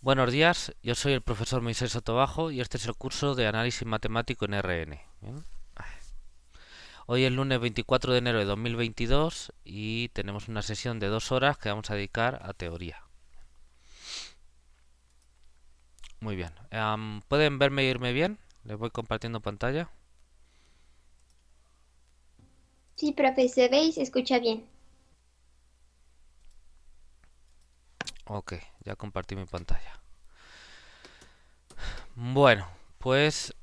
Buenos días, yo soy el profesor Moisés Sotobajo y este es el curso de análisis matemático en RN. Bien. Hoy es lunes 24 de enero de 2022 y tenemos una sesión de 2 horas que vamos a dedicar a teoría. Muy bien. ¿Pueden verme y oírme bien? Les voy compartiendo pantalla. Sí, profe, se ve y se escucha bien. Ok, ya compartí mi pantalla. Bueno, pues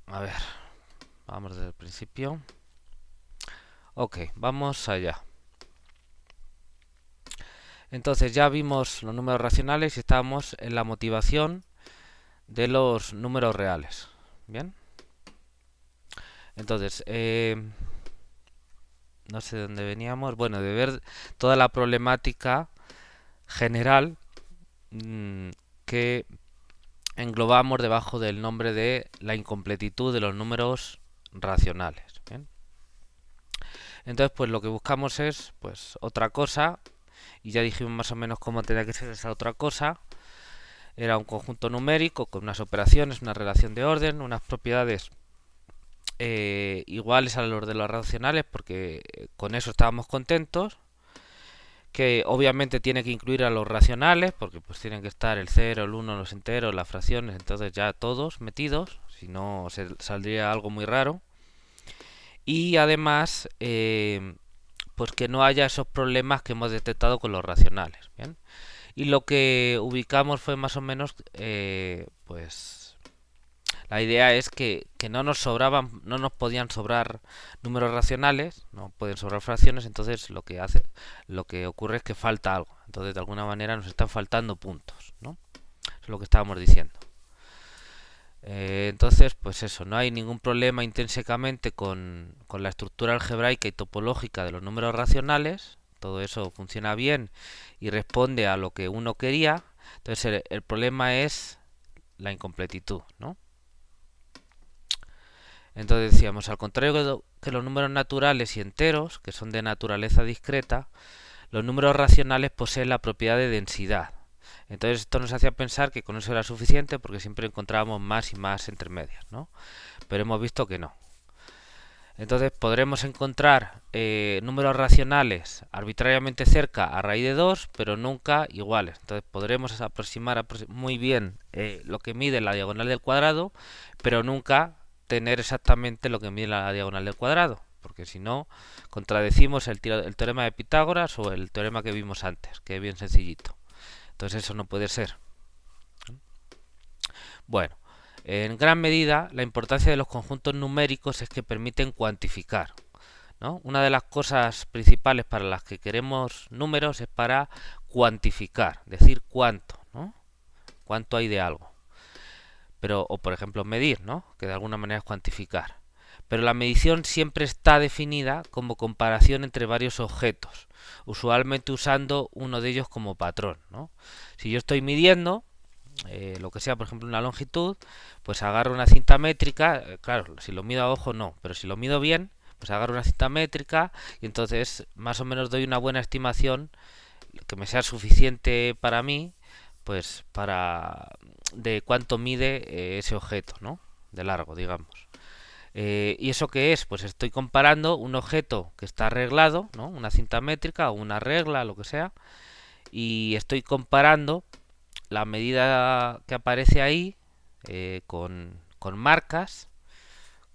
a ver, vamos desde el principio. Ok, vamos allá. Entonces ya vimos los números racionales y estábamos en la motivación de los números reales. Bien. Entonces, no sé de dónde veníamos. Bueno, de ver toda la problemática general mmm, que englobamos debajo del nombre de la incompletitud de los números racionales. ¿Bien? Entonces, pues lo que buscamos es pues otra cosa y ya dijimos más o menos cómo tenía que ser esa otra cosa. Era un conjunto numérico con unas operaciones, una relación de orden, unas propiedades iguales a los de los racionales porque con eso estábamos contentos, que obviamente tiene que incluir a los racionales porque pues tienen que estar el 0, el 1, los enteros, las fracciones, entonces ya todos metidos, si no saldría algo muy raro. Y además pues que no haya esos problemas que hemos detectado con los racionales. ¿Bien? Y lo que ubicamos fue más o menos pues la idea es que no nos sobraban, no nos podían sobrar números racionales, no pueden sobrar fracciones, entonces lo que ocurre es que falta algo. Entonces de alguna manera nos están faltando puntos, ¿no? Eso es lo que estábamos diciendo. Entonces, pues eso, no hay ningún problema intrínsecamente con la estructura algebraica y topológica de los números racionales. Todo eso funciona bien y responde a lo que uno quería. Entonces el problema es la incompletitud, ¿no? Entonces decíamos, al contrario que los números naturales y enteros, que son de naturaleza discreta, los números racionales poseen la propiedad de densidad. Entonces esto nos hacía pensar que con eso era suficiente porque siempre encontrábamos más y más entre medias, ¿no? Pero hemos visto que no. Entonces podremos encontrar números racionales arbitrariamente cerca a raíz de 2, pero nunca iguales. Entonces podremos aproximar muy bien lo que mide la diagonal del cuadrado, pero nunca tener exactamente lo que mide la diagonal del cuadrado, porque si no contradecimos el teorema de Pitágoras o el teorema que vimos antes, que es bien sencillito. Entonces eso no puede ser. Bueno, en gran medida la importancia de los conjuntos numéricos es que permiten cuantificar, ¿no? Una de las cosas principales para las que queremos números es para cuantificar, decir cuánto, ¿no? Cuánto hay de algo. Pero, o por ejemplo medir, ¿no? Que de alguna manera es cuantificar. Pero la medición siempre está definida como comparación entre varios objetos, usualmente usando uno de ellos como patrón, ¿no? Si yo estoy midiendo lo que sea, por ejemplo, una longitud, pues agarro una cinta métrica, claro, si lo mido a ojo no, pero si lo mido bien, pues agarro una cinta métrica y entonces más o menos doy una buena estimación que me sea suficiente para mí, pues para de cuánto mide ese objeto, ¿no? De largo, digamos. ¿Y eso qué es? Pues estoy comparando un objeto que está arreglado, ¿no? Una cinta métrica o una regla, lo que sea, y estoy comparando la medida que aparece ahí con marcas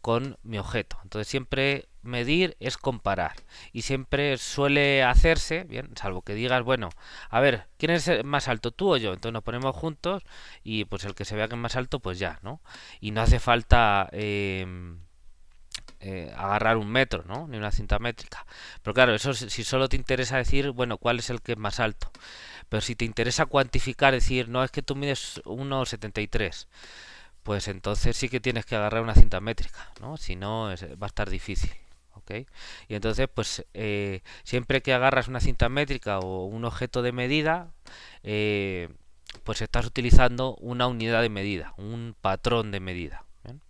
con mi objeto. Entonces siempre medir es comparar y siempre suele hacerse, bien, salvo que digas, bueno, a ver, ¿quién es el más alto, tú o yo? Entonces nos ponemos juntos y pues el que se vea que es más alto, pues ya, ¿no? Y no hace falta agarrar un metro, ¿no? Ni una cinta métrica. Pero claro, eso si solo te interesa decir, bueno, cuál es el que es más alto. Pero si te interesa cuantificar, decir, no, es que tú mides 1,73, pues entonces sí que tienes que agarrar una cinta métrica, ¿no? Si no, va a estar difícil. ¿Ok? Y entonces, pues siempre que agarras una cinta métrica o un objeto de medida, eh, pues estás utilizando una unidad de medida, un patrón de medida. ¿Bien?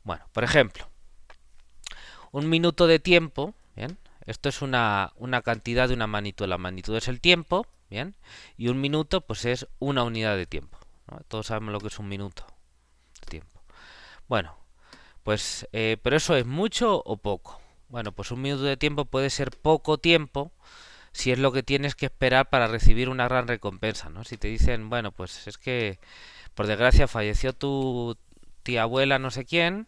Bueno, por ejemplo, un minuto de tiempo, ¿bien? Esto es una cantidad de una magnitud. La magnitud es el tiempo, ¿bien? Y un minuto, pues es una unidad de tiempo, ¿no? Todos sabemos lo que es un minuto de tiempo. Bueno, pues, pero eso es mucho o poco. Bueno, pues un minuto de tiempo puede ser poco tiempo si es lo que tienes que esperar para recibir una gran recompensa, ¿no? Si te dicen, bueno, pues es que por desgracia falleció tu tía abuela no sé quién,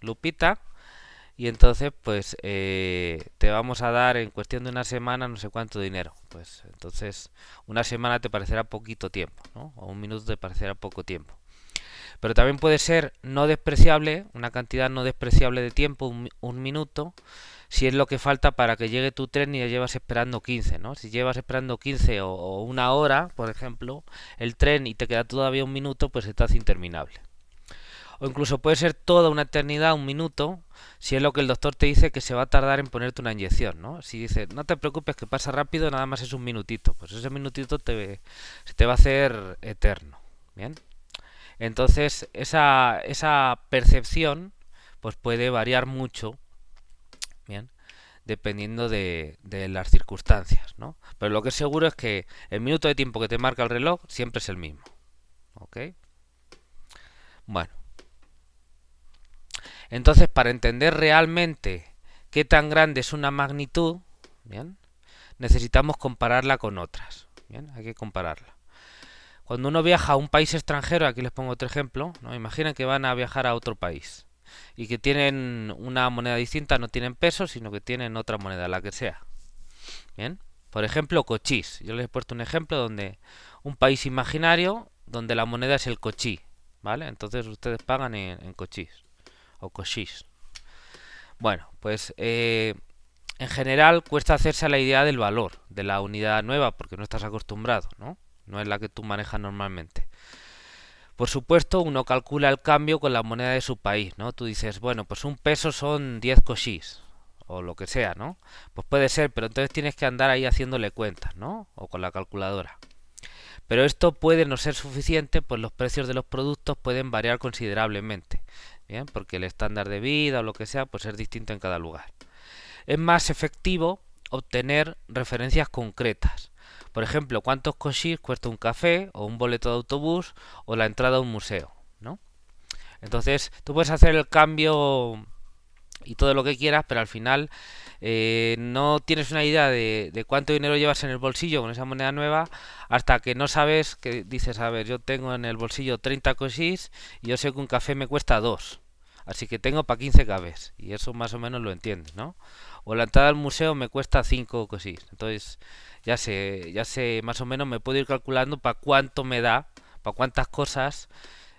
Lupita, y entonces pues te vamos a dar en cuestión de una semana no sé cuánto dinero. Pues entonces una semana te parecerá poquito tiempo, ¿no? O un minuto te parecerá poco tiempo. Pero también puede ser no despreciable, una cantidad no despreciable de tiempo, un minuto, si es lo que falta para que llegue tu tren y ya llevas esperando 15, ¿no? Si llevas esperando 15 o una hora, por ejemplo, el tren y te queda todavía un minuto, pues se te hace interminable. O incluso puede ser toda una eternidad, un minuto, si es lo que el doctor te dice que se va a tardar en ponerte una inyección, ¿no? Si dice, no te preocupes que pasa rápido, nada más es un minutito, pues ese minutito se te va a hacer eterno, ¿bien? Entonces, esa percepción pues puede variar mucho, ¿bien? Dependiendo de las circunstancias, ¿no? Pero lo que es seguro es que el minuto de tiempo que te marca el reloj siempre es el mismo, ¿ok? Bueno, entonces para entender realmente qué tan grande es una magnitud, ¿bien? Necesitamos compararla con otras, ¿bien? Hay que compararla. Cuando uno viaja a un país extranjero, aquí les pongo otro ejemplo, ¿no? Imaginen que van a viajar a otro país y que tienen una moneda distinta, no tienen pesos, sino que tienen otra moneda, la que sea. Bien. Por ejemplo, cochís. Yo les he puesto un ejemplo donde un país imaginario donde la moneda es el cochí, ¿vale? Entonces ustedes pagan en cochís o cochís. Bueno, pues en general cuesta hacerse a la idea del valor de la unidad nueva porque no estás acostumbrado, ¿no? No es la que tú manejas normalmente. Por supuesto, uno calcula el cambio con la moneda de su país, ¿no? Tú dices, bueno, pues un peso son 10 cochís, o lo que sea, ¿no? Pues puede ser, pero entonces tienes que andar ahí haciéndole cuentas, ¿no? O con la calculadora. Pero esto puede no ser suficiente, pues los precios de los productos pueden variar considerablemente, ¿bien? Porque el estándar de vida o lo que sea, pues es distinto en cada lugar. Es más efectivo obtener referencias concretas. Por ejemplo, cuántos cochís cuesta un café o un boleto de autobús o la entrada a un museo, ¿no? Entonces, tú puedes hacer el cambio y todo lo que quieras, pero al final no tienes una idea de cuánto dinero llevas en el bolsillo con esa moneda nueva hasta que no sabes que dices, a ver, yo tengo en el bolsillo 30 cochís y yo sé que un café me cuesta 2. Así que tengo para 15 cafés y eso más o menos lo entiendes, ¿no? O la entrada al museo me cuesta 5 cochís. Entonces, ya sé, más o menos me puedo ir calculando para cuánto me da, para cuántas cosas,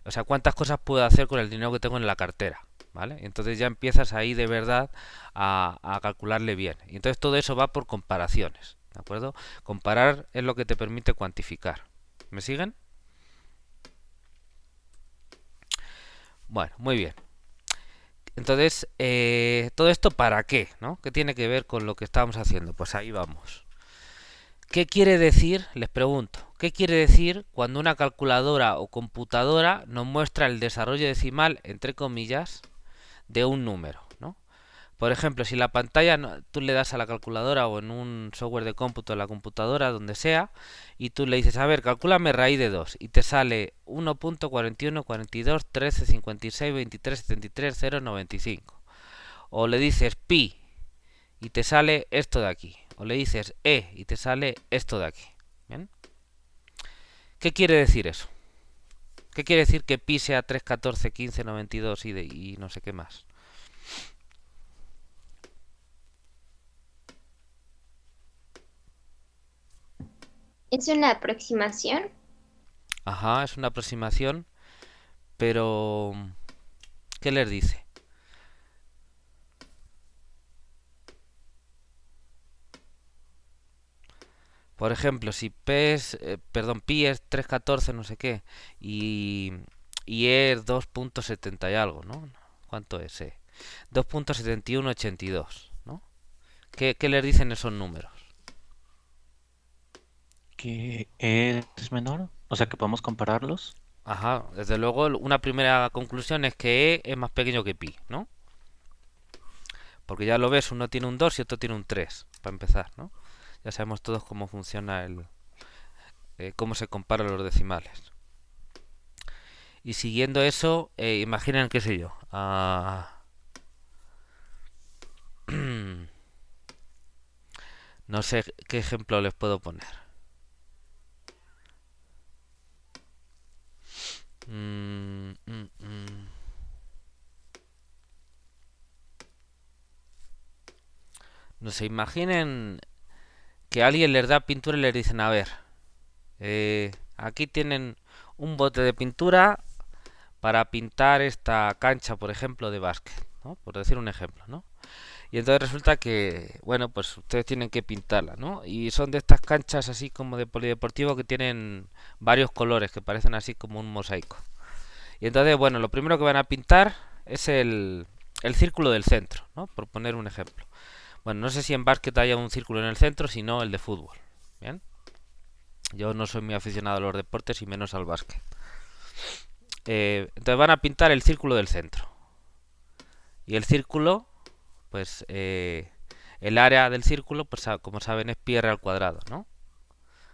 o sea, cuántas cosas puedo hacer con el dinero que tengo en la cartera, ¿vale? Entonces ya empiezas ahí de verdad a calcularle bien. Y entonces todo eso va por comparaciones, ¿de acuerdo? Comparar es lo que te permite cuantificar. ¿Me siguen? Bueno, muy bien. Entonces, ¿todo esto para qué? ¿No? ¿Qué tiene que ver con lo que estábamos haciendo? Pues ahí vamos. ¿Qué quiere decir? Les pregunto. ¿Qué quiere decir cuando una calculadora o computadora nos muestra el desarrollo decimal, entre comillas, de un número, ¿no? Por ejemplo, si la pantalla tú le das a la calculadora o en un software de cómputo en la computadora, donde sea, y tú le dices, a ver, calcúlame raíz de 2 y te sale 1.41, 42, 13, 56, 23, 73, 0,95. O le dices pi y te sale esto de aquí. O le dices y te sale esto de aquí. ¿Bien? ¿Qué quiere decir eso? ¿Qué quiere decir que pi sea 3, 14, 15, 92 y no sé qué más? ¿Es una aproximación? Ajá, es una aproximación, pero ¿qué les dice? Por ejemplo, si pi es 3,14 no sé qué y, y es 2,70 y algo, ¿no? ¿Cuánto es? 2,7182, ¿no? ¿Qué les dicen esos números? Que es menor, o sea que podemos compararlos. Ajá, desde luego una primera conclusión es que es más pequeño que pi, ¿no? Porque ya lo ves, uno tiene un 2 y otro tiene un 3, para empezar, ¿no? Ya sabemos todos cómo funciona cómo se comparan los decimales. Y siguiendo eso, imaginen, qué sé yo, no sé qué ejemplo les puedo poner. Mm, mm, mm. No sé, imaginen que alguien les da pintura y les dicen, a ver, aquí tienen un bote de pintura para pintar esta cancha, por ejemplo, de básquet, ¿no? Por decir un ejemplo, ¿no? Y entonces resulta que, bueno, pues ustedes tienen que pintarla, ¿no? Y son de estas canchas así como de polideportivo que tienen varios colores, que parecen así como un mosaico. Y entonces, bueno, lo primero que van a pintar es el círculo del centro, ¿no? Por poner un ejemplo. Bueno, no sé si en básquet haya un círculo en el centro, sino el de fútbol. ¿Bien? Yo no soy muy aficionado a los deportes y menos al básquet. Entonces van a pintar el círculo del centro. Y el círculo, pues el área del círculo, pues como saben, es pi r al cuadrado, ¿no?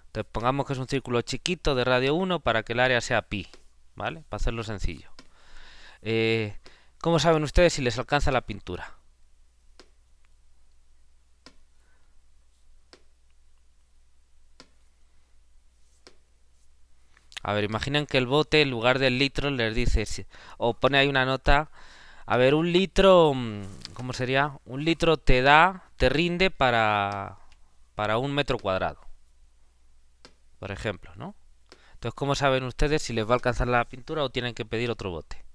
Entonces pongamos que es un círculo chiquito de radio 1 para que el área sea pi, ¿vale? Para hacerlo sencillo. ¿Cómo saben ustedes si les alcanza la pintura? A ver, imaginen que el bote en lugar del litro les dice, o pone ahí una nota, a ver, un litro, ¿cómo sería? Un litro te rinde para 1 metro cuadrado, por ejemplo, ¿no? Entonces, ¿cómo saben ustedes si les va a alcanzar la pintura o tienen que pedir otro bote?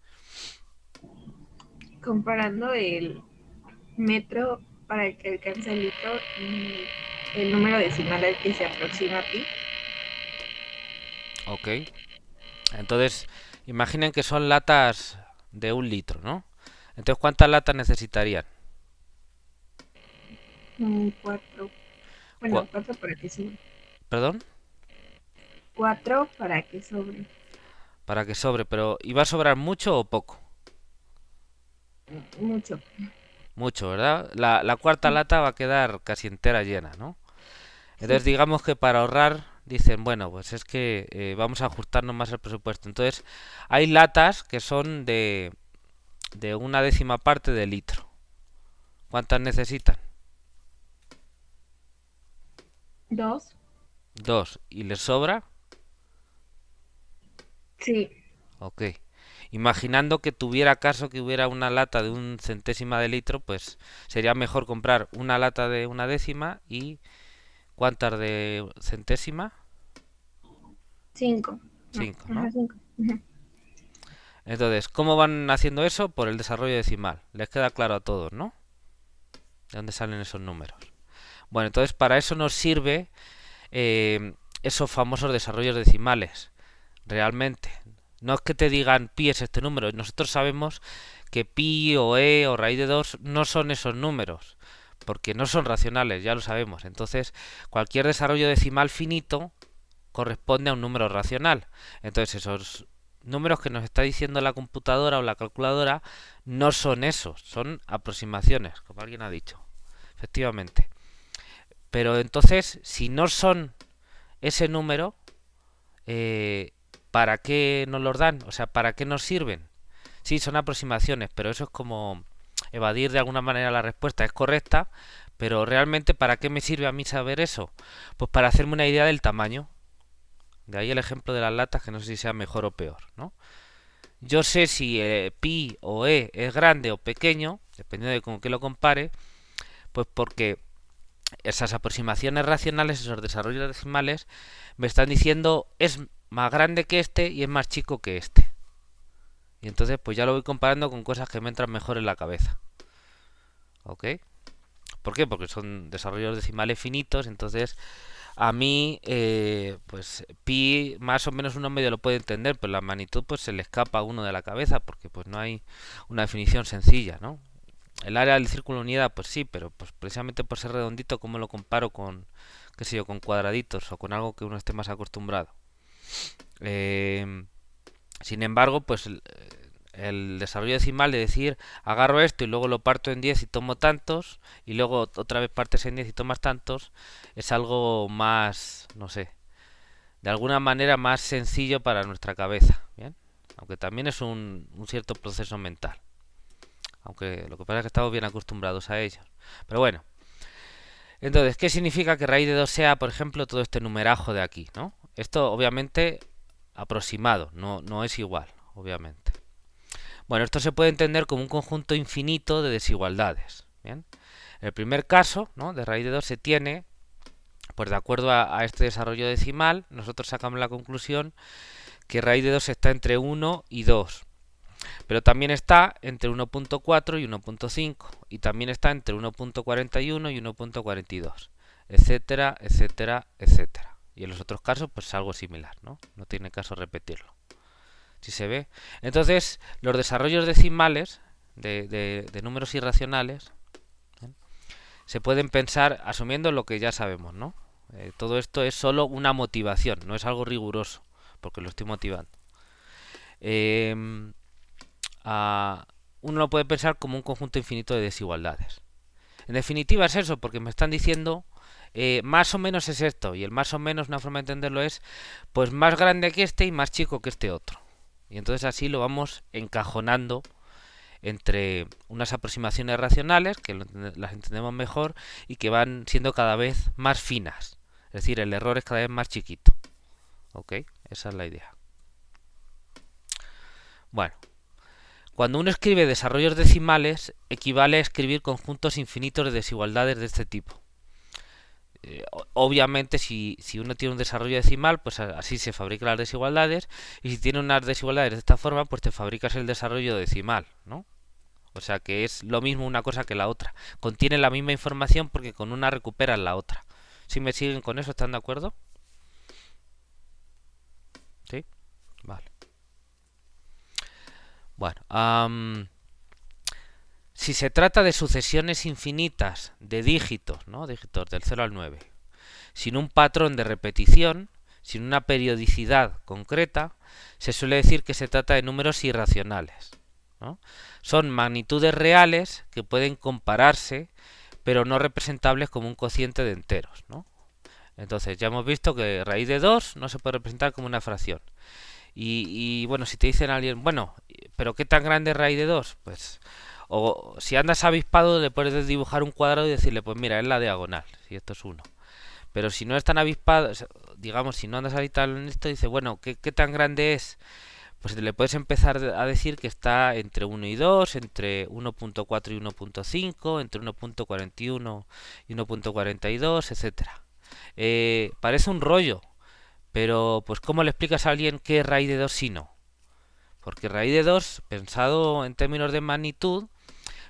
Comparando el metro para el que alcanza el litro y el número decimal al que se aproxima a pi. Ok. Entonces, imaginen que son latas de 1 litro, ¿no? Entonces, ¿cuántas latas necesitarían? 4. Cua- Bueno, 4 para que sobre. ¿Perdón? 4 para que sobre. Para que sobre, pero ¿iba a sobrar mucho o poco? Mucho. Mucho, ¿verdad? La cuarta lata va a quedar casi entera llena, ¿no? Entonces Sí. digamos que para ahorrar dicen, bueno, pues es que vamos a ajustarnos más el presupuesto. Entonces hay latas que son de 1/10 parte de litro. ¿Cuántas necesitan? 2. 2. ¿Y les sobra? Sí. Ok. Imaginando que tuviera caso que hubiera una lata de 1 centésima de litro, pues sería mejor comprar una lata de 1/10 y ¿cuántas de centésima? 5. No, 5, ¿no? 5. Entonces, ¿cómo van haciendo eso? Por el desarrollo decimal. Les queda claro a todos, ¿no? ¿De dónde salen esos números? Bueno, entonces para eso nos sirve esos famosos desarrollos decimales. Realmente. No es que te digan pi es este número. Nosotros sabemos que pi o e o raíz de 2 no son esos números. Porque no son racionales, ya lo sabemos. Entonces, cualquier desarrollo decimal finito corresponde a un número racional. Entonces, esos números que nos está diciendo la computadora o la calculadora no son esos, son aproximaciones, como alguien ha dicho. Efectivamente. Pero entonces, si no son ese número, ¿para qué nos los dan? O sea, ¿para qué nos sirven? Sí, son aproximaciones, pero eso es como evadir de alguna manera la respuesta. Es correcta, pero realmente ¿para qué me sirve a mí saber eso? Pues para hacerme una idea del tamaño. De ahí el ejemplo de las latas, que no sé si sea mejor o peor, ¿no? Yo sé si pi o e es grande o pequeño, dependiendo de con qué lo compare, pues porque esas aproximaciones racionales, esos desarrollos decimales, me están diciendo es más grande que este y es más chico que este. Y entonces pues ya lo voy comparando con cosas que me entran mejor en la cabeza. ¿Ok? ¿Por qué? Porque son desarrollos decimales finitos, entonces a mí pues pi más o menos uno medio lo puede entender, pero la magnitud pues se le escapa a uno de la cabeza porque pues no hay una definición sencilla, ¿no? El área del círculo de unidad, pues sí, pero pues precisamente por ser redondito, ¿cómo lo comparo con, qué sé yo, con cuadraditos o con algo que uno esté más acostumbrado? Sin embargo, pues el desarrollo decimal de decir agarro esto y luego lo parto en 10 y tomo tantos y luego otra vez partes en 10 y tomas tantos, es algo más, no sé, de alguna manera más sencillo para nuestra cabeza, ¿bien? Aunque también es un cierto proceso mental, aunque lo que pasa es que estamos bien acostumbrados a ello. Pero bueno, entonces, ¿qué significa que raíz de 2 sea, por ejemplo, todo este numerajo de aquí, ¿no? Esto obviamente aproximado, no es igual, obviamente. Bueno, esto se puede entender como un conjunto infinito de desigualdades. ¿Bien? En el primer caso, ¿no?, de raíz de 2 se tiene, pues de acuerdo a este desarrollo decimal, nosotros sacamos la conclusión que raíz de 2 está entre 1 y 2. Pero también está entre 1.4 y 1.5. Y también está entre 1.41 y 1.42. Etcétera, etcétera, etcétera. Y en los otros casos, pues algo similar, ¿no? No tiene caso repetirlo. Si se ve. Entonces, los desarrollos decimales de números irracionales, ¿eh?, se pueden pensar asumiendo lo que ya sabemos, ¿no? Todo esto es solo una motivación, no es algo riguroso, porque lo estoy motivando. Uno lo puede pensar como un conjunto infinito de desigualdades. En definitiva es eso, porque me están diciendo más o menos es esto, y el más o menos, una forma de entenderlo es pues más grande que este y más chico que este otro. Y entonces así lo vamos encajonando entre unas aproximaciones racionales, que las entendemos mejor, y que van siendo cada vez más finas. Es decir, el error es cada vez más chiquito. ¿Ok? Esa es la idea. Bueno, cuando uno escribe desarrollos decimales, equivale a escribir conjuntos infinitos de desigualdades de este tipo. Obviamente, si uno tiene un desarrollo decimal, pues así se fabrican las desigualdades, y si tiene unas desigualdades de esta forma, pues te fabricas el desarrollo decimal, ¿no? O sea que es lo mismo una cosa que la otra. Contiene la misma información porque con una recuperas la otra. ¿Sí me siguen con eso? ¿Están de acuerdo? ¿Sí? Vale. Bueno, si se trata de sucesiones infinitas de dígitos, ¿no?, dígitos del 0 al 9, sin un patrón de repetición, sin una periodicidad concreta, se suele decir que se trata de números irracionales, ¿no? Son magnitudes reales que pueden compararse, pero no representables como un cociente de enteros, ¿no? Entonces ya hemos visto que raíz de 2 no se puede representar como una fracción. Y bueno, si te dicen a alguien, bueno, ¿pero qué tan grande es raíz de 2? Pues, o si andas avispado, le puedes dibujar un cuadrado y decirle, pues mira, es la diagonal, si esto es 1. Pero si no es tan avispado, digamos, si no andas ahorita en esto, dice, bueno, ¿qué tan grande es? Pues le puedes empezar a decir que está entre 1 y 2, entre 1.4 y 1.5, entre 1.41 y 1.42, etcétera. Parece un rollo, pero pues ¿cómo le explicas a alguien qué es raíz de 2 si no? Porque raíz de 2, pensado en términos de magnitud,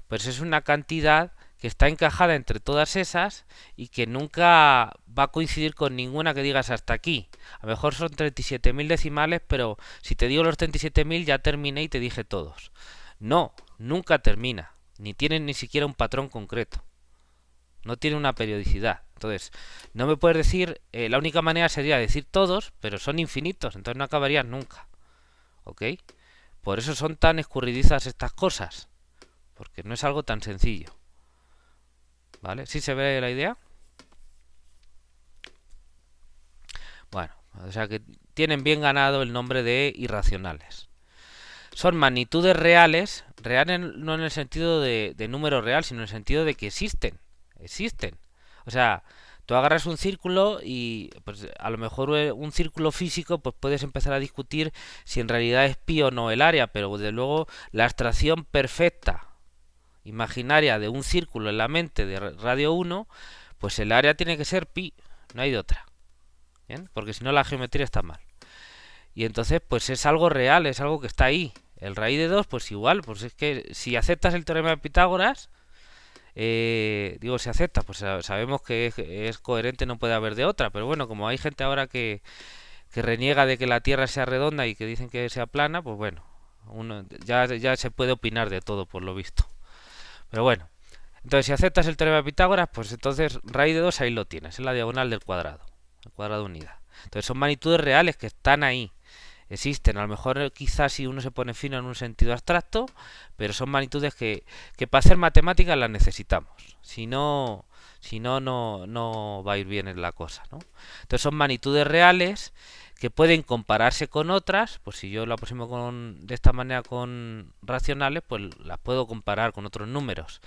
pues es una cantidad que está encajada entre todas esas y que nunca va a coincidir con ninguna que digas hasta aquí. A lo mejor son 37.000 decimales, pero si te digo los 37.000 ya terminé y te dije todos. No, nunca termina, ni tiene ni siquiera un patrón concreto. No tiene una periodicidad. Entonces, no me puedes decir, la única manera sería decir todos, pero son infinitos, entonces no acabarían nunca. ¿Ok? Por eso son tan escurridizas estas cosas, porque no es algo tan sencillo. ¿Vale? ¿Sí se ve la idea? Bueno, o sea que tienen bien ganado el nombre de irracionales. Son magnitudes reales, reales no en el sentido de número real, sino en el sentido de que existen. Existen. O sea, tú agarras un círculo y pues a lo mejor un círculo físico pues puedes empezar a discutir si en realidad es pi o no el área, pero desde luego la abstracción perfecta imaginaria de un círculo en la mente de radio 1, pues el área tiene que ser pi, no hay de otra. ¿Bien? Porque si no la geometría está mal. Y entonces pues es algo real, es algo que está ahí. El raíz de 2 pues igual, pues es que si aceptas el teorema de Pitágoras, digo si aceptas, pues sabemos que es coherente, no puede haber de otra, pero bueno, como hay gente ahora que reniega de que la Tierra sea redonda y que dicen que sea plana, pues bueno, uno ya se puede opinar de todo por lo visto. Pero bueno, entonces si aceptas el teorema de Pitágoras, pues entonces raíz de 2 ahí lo tienes, es la diagonal del cuadrado, el cuadrado unidad. Entonces son magnitudes reales que están ahí. Existen, a lo mejor quizás si uno se pone fino en un sentido abstracto, pero son magnitudes que para hacer matemáticas las necesitamos. Si no va a ir bien en la cosa, ¿no? Entonces son magnitudes reales que pueden compararse con otras, pues si yo lo aproximo de esta manera con racionales, pues las puedo comparar con otros números,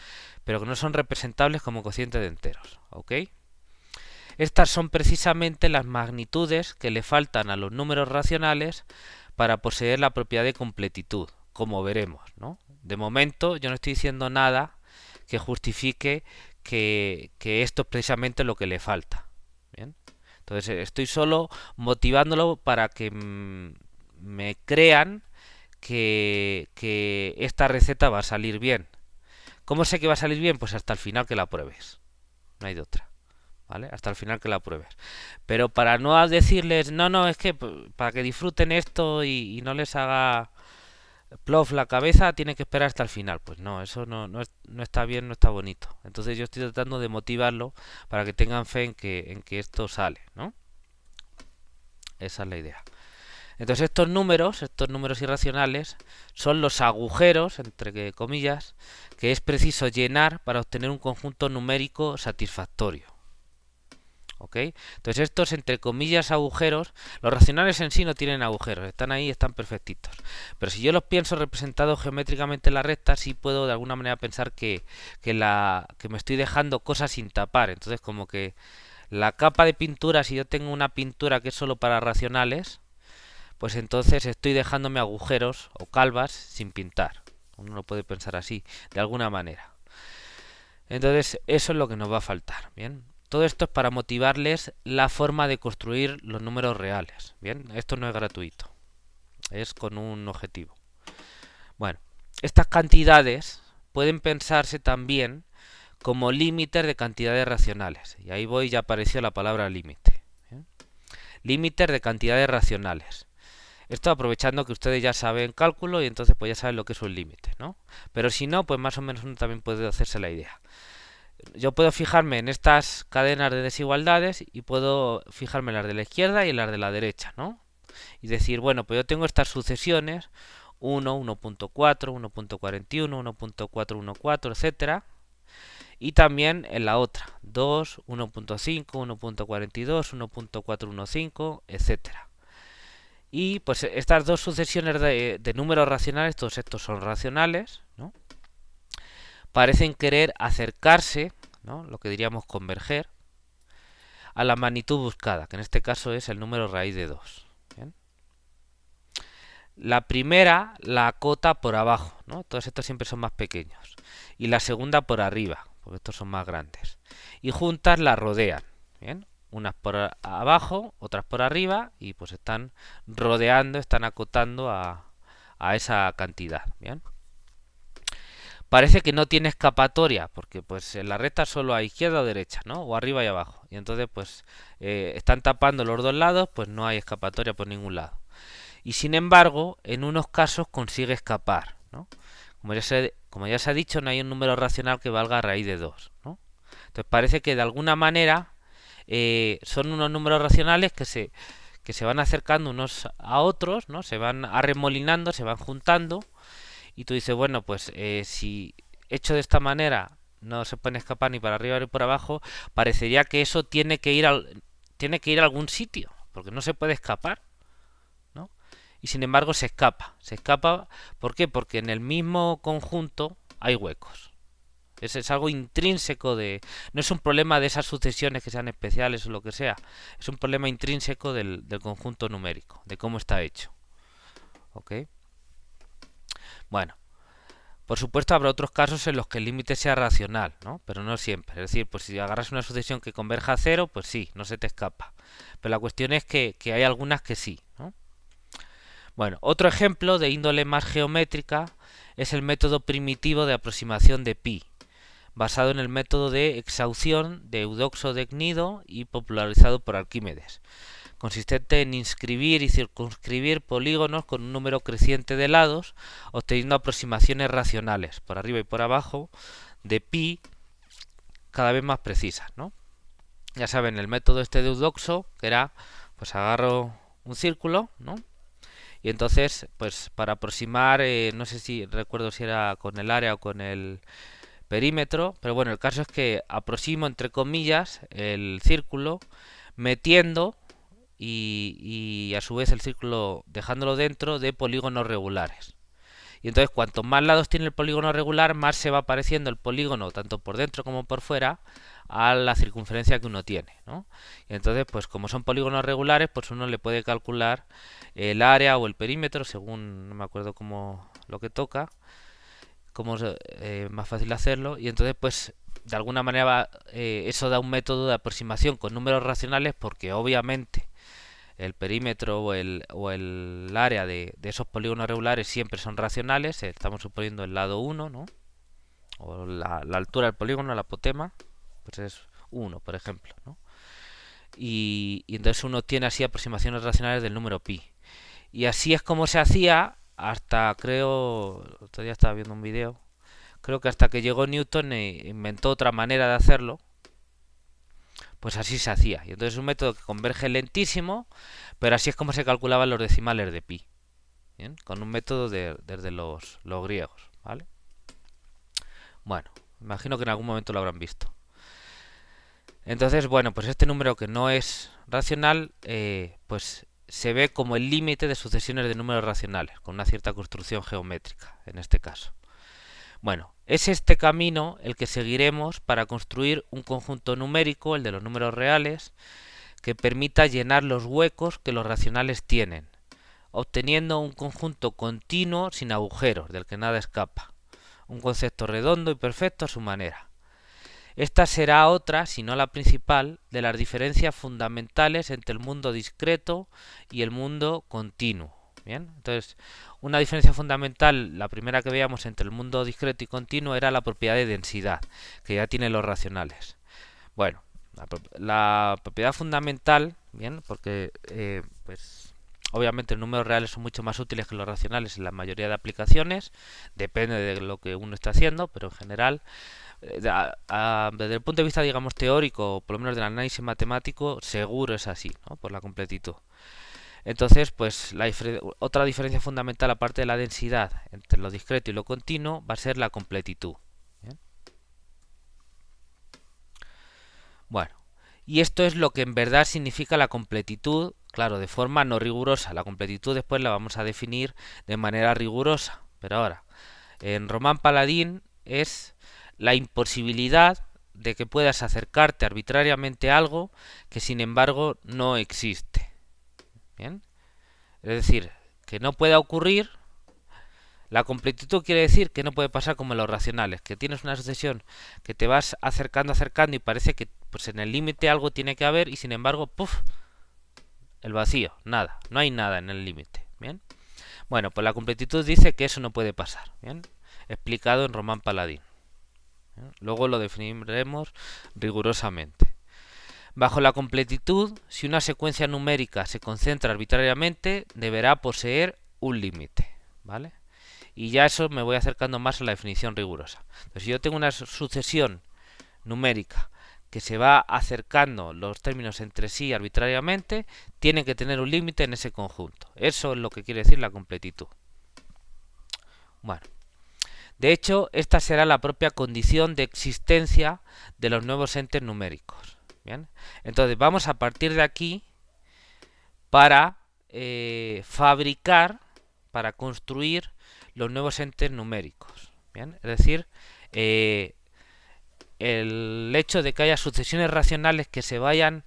pero que no son representables como cocientes de enteros, ¿ok? Estas son precisamente las magnitudes que le faltan a los números racionales para poseer la propiedad de completitud, como veremos, ¿no? De momento yo no estoy diciendo nada que justifique que esto es precisamente lo que le falta. ¿Bien? Entonces estoy solo motivándolo para que me crean que esta receta va a salir bien. ¿Cómo sé que va a salir bien? Pues hasta el final que la pruebes. No hay de otra. ¿Vale? Hasta el final que la pruebes. Pero para no decirles, no, es que para que disfruten esto y no les haga plof la cabeza, tienen que esperar hasta el final. Pues no, eso no está bien, no está bonito. Entonces yo estoy tratando de motivarlo para que tengan fe en que esto sale, ¿no? Esa es la idea. Entonces estos números irracionales, son los agujeros, entre comillas, que es preciso llenar para obtener un conjunto numérico satisfactorio. ¿Ok? Entonces estos, entre comillas, agujeros, los racionales en sí no tienen agujeros, están ahí, están perfectitos. Pero si yo los pienso representados geométricamente en la recta, sí puedo de alguna manera pensar que me estoy dejando cosas sin tapar. Entonces como que la capa de pintura, si yo tengo una pintura que es solo para racionales, pues entonces estoy dejándome agujeros o calvas sin pintar. Uno lo puede pensar así, de alguna manera. Entonces eso es lo que nos va a faltar, ¿bien? Todo esto es para motivarles la forma de construir los números reales. Bien, esto no es gratuito, es con un objetivo. Bueno, estas cantidades pueden pensarse también como límites de cantidades racionales. Y ahí ya apareció la palabra límite. Límites de cantidades racionales. Esto aprovechando que ustedes ya saben cálculo y entonces pues ya saben lo que es un límite, ¿no? Pero si no, pues más o menos uno también puede hacerse la idea. Yo puedo fijarme en estas cadenas de desigualdades y puedo fijarme en las de la izquierda y en las de la derecha, ¿no? Y decir, bueno, pues yo tengo estas sucesiones, 1, 1.4, 1.41, 1.414, etcétera. Y también en la otra, 2, 1.5, 1.42, 1.415, etcétera. Y pues estas dos sucesiones de números racionales, todos estos son racionales, ¿no? Parecen querer acercarse, ¿no? Lo que diríamos converger, a la magnitud buscada, que en este caso es el número raíz de 2. ¿Bien? La primera la acota por abajo, ¿no? Todos estos siempre son más pequeños. Y la segunda por arriba, porque estos son más grandes. Y juntas la rodean, ¿bien? Unas por abajo, otras por arriba, y pues están rodeando, están acotando a esa cantidad, ¿bien? Parece que no tiene escapatoria, porque pues en la recta solo hay izquierda o derecha, ¿no? O arriba y abajo. Y entonces pues están tapando los dos lados, pues no hay escapatoria por ningún lado. Y sin embargo, en unos casos consigue escapar, ¿no? Como ya se ha dicho, no hay un número racional que valga raíz de 2, ¿no? Entonces parece que de alguna manera son unos números racionales que se van acercando unos a otros, ¿no? Se van arremolinando, se van juntando. Y tú dices, bueno, pues si hecho de esta manera no se pueden escapar ni para arriba ni por abajo, parecería que eso tiene que ir a algún sitio, porque no se puede escapar, ¿no? Y sin embargo se escapa. Se escapa, ¿por qué? Porque en el mismo conjunto hay huecos. Es algo intrínseco no es un problema de esas sucesiones que sean especiales o lo que sea. Es un problema intrínseco del conjunto numérico, de cómo está hecho. ¿Ok? Bueno, por supuesto habrá otros casos en los que el límite sea racional, ¿no? Pero no siempre. Es decir, pues si agarras una sucesión que converja a 0, pues sí, no se te escapa. Pero la cuestión es que hay algunas que sí, ¿no? Bueno, otro ejemplo de índole más geométrica es el método primitivo de aproximación de pi, basado en el método de exhaución de Eudoxo de Cnido y popularizado por Arquímedes, consistente en inscribir y circunscribir polígonos con un número creciente de lados, obteniendo aproximaciones racionales, por arriba y por abajo, de pi cada vez más precisas, ¿no? Ya saben, el método este de Eudoxo, que era, pues agarro un círculo, ¿no? Y entonces, pues para aproximar, no sé si recuerdo si era con el área o con el perímetro, pero bueno, el caso es que aproximo entre comillas el círculo metiendo y a su vez el círculo dejándolo dentro de polígonos regulares. Y entonces cuanto más lados tiene el polígono regular, más se va pareciendo el polígono, tanto por dentro como por fuera, a la circunferencia que uno tiene, ¿no? Y entonces, pues como son polígonos regulares, pues uno le puede calcular el área o el perímetro, según, no me acuerdo cómo lo que toca, cómo es más fácil hacerlo. Y entonces, pues de alguna manera eso da un método de aproximación con números racionales, porque obviamente el perímetro o el área de esos polígonos regulares siempre son racionales. Estamos suponiendo el lado 1, ¿no? O la altura del polígono, la apotema, pues es 1, por ejemplo, ¿no? Y entonces uno tiene así aproximaciones racionales del número pi. Y así es como se hacía hasta, creo, todavía estaba viendo un vídeo, creo que hasta que llegó Newton e inventó otra manera de hacerlo, pues así se hacía. Y entonces es un método que converge lentísimo, pero así es como se calculaban los decimales de pi. ¿Bien? Con un método desde los griegos, ¿vale? Bueno, imagino que en algún momento lo habrán visto. Entonces, bueno, pues este número que no es racional, pues se ve como el límite de sucesiones de números racionales, con una cierta construcción geométrica, en este caso. Bueno, es este camino el que seguiremos para construir un conjunto numérico, el de los números reales, que permita llenar los huecos que los racionales tienen, obteniendo un conjunto continuo sin agujeros, del que nada escapa. Un concepto redondo y perfecto a su manera. Esta será otra, si no la principal, de las diferencias fundamentales entre el mundo discreto y el mundo continuo. Bien, entonces, una diferencia fundamental, la primera que veíamos entre el mundo discreto y continuo, era la propiedad de densidad, que ya tienen los racionales. Bueno, la propiedad fundamental, bien, porque pues obviamente los números reales son mucho más útiles que los racionales en la mayoría de aplicaciones, depende de lo que uno esté haciendo, pero en general, desde el punto de vista, digamos, teórico, o por lo menos del análisis matemático, seguro es así, ¿no? Por la completitud. Entonces, pues otra diferencia fundamental, aparte de la densidad entre lo discreto y lo continuo, va a ser la completitud. ¿Bien? Bueno, y esto es lo que en verdad significa la completitud, claro, de forma no rigurosa. La completitud después la vamos a definir de manera rigurosa, pero ahora, en Román Paladín es la imposibilidad de que puedas acercarte arbitrariamente a algo que sin embargo no existe. ¿Bien? Es decir, que no pueda ocurrir. La completitud quiere decir que no puede pasar como en los racionales, que tienes una sucesión que te vas acercando y parece que pues en el límite algo tiene que haber y sin embargo, ¡puf!, el vacío, nada, no hay nada en el límite. ¿Bien? Bueno, pues la completitud dice que eso no puede pasar. ¿Bien? Explicado en Román Paladín. ¿Bien? Luego lo definiremos rigurosamente. Bajo la completitud, si una secuencia numérica se concentra arbitrariamente, deberá poseer un límite, ¿vale? Y ya eso me voy acercando más a la definición rigurosa. Entonces, si yo tengo una sucesión numérica que se va acercando los términos entre sí arbitrariamente, tiene que tener un límite en ese conjunto. Eso es lo que quiere decir la completitud. Bueno, de hecho, esta será la propia condición de existencia de los nuevos entes numéricos. Bien, entonces vamos a partir de aquí para fabricar, para construir los nuevos entes numéricos. Bien, es decir, el hecho de que haya sucesiones racionales que se vayan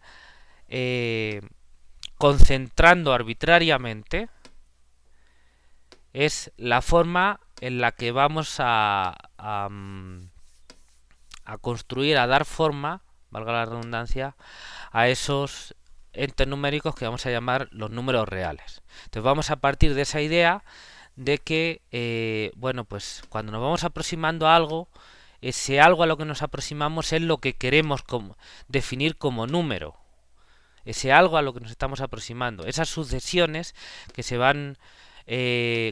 concentrando arbitrariamente es la forma en la que vamos a construir, a dar forma, valga la redundancia, a esos entes numéricos que vamos a llamar los números reales. Entonces vamos a partir de esa idea de que, bueno, pues cuando nos vamos aproximando a algo, ese algo a lo que nos aproximamos es lo que queremos definir como número. Ese algo a lo que nos estamos aproximando. Esas sucesiones que se van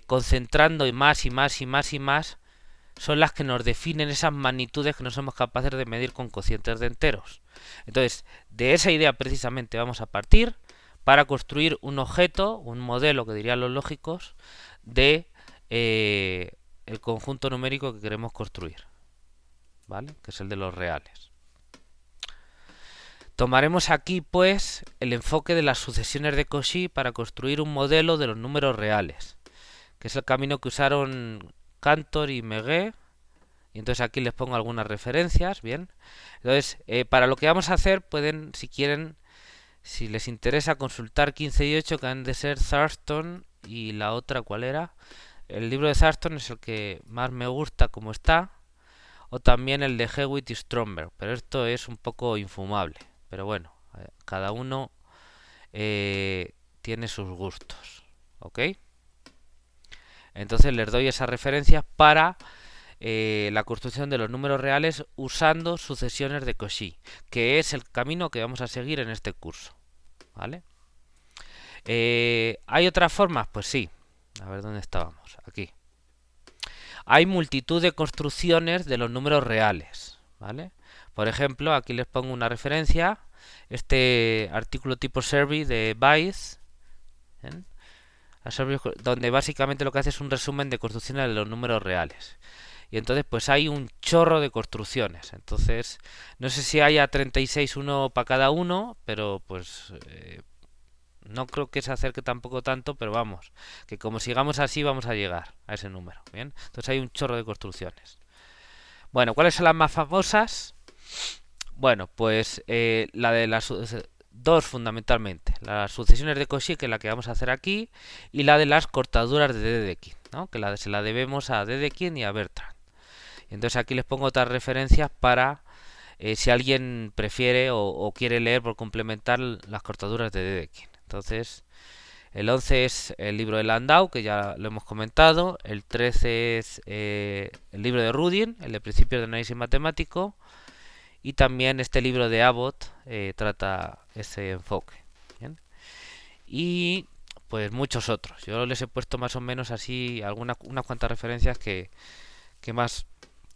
concentrando y más y más y más y más, son las que nos definen esas magnitudes que no somos capaces de medir con cocientes de enteros. Entonces, de esa idea precisamente vamos a partir para construir un objeto, un modelo que dirían los lógicos, de el conjunto numérico que queremos construir, ¿vale? Que es el de los reales. Tomaremos aquí, pues, el enfoque de las sucesiones de Cauchy para construir un modelo de los números reales, que es el camino que usaron Cantor y Meguet. Y entonces aquí les pongo algunas referencias, bien. Entonces, para lo que vamos a hacer, pueden, si quieren, si les interesa, consultar 15 y 8, que han de ser Thurston, y la otra, ¿cuál era? El libro de Thurston es el que más me gusta como está, o también el de Hewitt y Stromberg, pero esto es un poco infumable. Pero bueno, cada uno tiene sus gustos, ¿ok? Entonces les doy esas referencias para la construcción de los números reales usando sucesiones de Cauchy, que es el camino que vamos a seguir en este curso, ¿vale? ¿Hay otras formas? Pues sí. A ver dónde estábamos. Aquí. Hay multitud de construcciones de los números reales, ¿vale? Por ejemplo, aquí les pongo una referencia, este artículo tipo survey de Bayes, donde básicamente lo que hace es un resumen de construcciones de los números reales. Y entonces pues hay un chorro de construcciones. Entonces, no sé si haya 36 uno para cada uno, pero pues no creo que se acerque tampoco tanto, pero vamos, que como sigamos así vamos a llegar a ese número, ¿bien? Entonces hay un chorro de construcciones. Bueno, ¿cuáles son las más famosas? Bueno, pues la de las dos fundamentalmente, las sucesiones de Cauchy, que es la que vamos a hacer aquí, y la de las cortaduras de Dedekind, ¿no? Que se la debemos a Dedekind y a Bertrand. Y entonces aquí les pongo otras referencias para si alguien prefiere o quiere leer por complementar las cortaduras de Dedekind. Entonces, el 11 es el libro de Landau, que ya lo hemos comentado. El 13 es el libro de Rudin, el de Principios de Análisis Matemático. Y también este libro de Abbott trata ese enfoque. ¿Bien? Y pues muchos otros. Yo les he puesto más o menos así unas cuantas referencias que más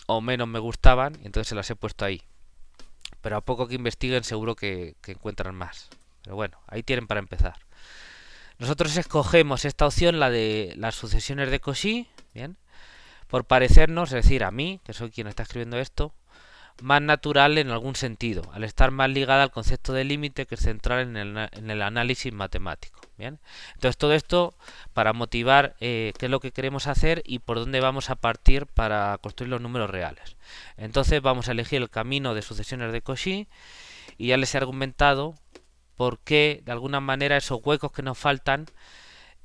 o menos me gustaban, y entonces se las he puesto ahí. Pero a poco que investiguen seguro que encuentran más. Pero bueno, ahí tienen para empezar. Nosotros escogemos esta opción, la de las sucesiones de Cauchy, ¿bien? Por parecernos, es decir, a mí, que soy quien está escribiendo esto, más natural en algún sentido, al estar más ligada al concepto de límite que es central en el análisis matemático. ¿Bien? Entonces todo esto para motivar qué es lo que queremos hacer y por dónde vamos a partir para construir los números reales. Entonces vamos a elegir el camino de sucesiones de Cauchy y ya les he argumentado por qué de alguna manera esos huecos que nos faltan,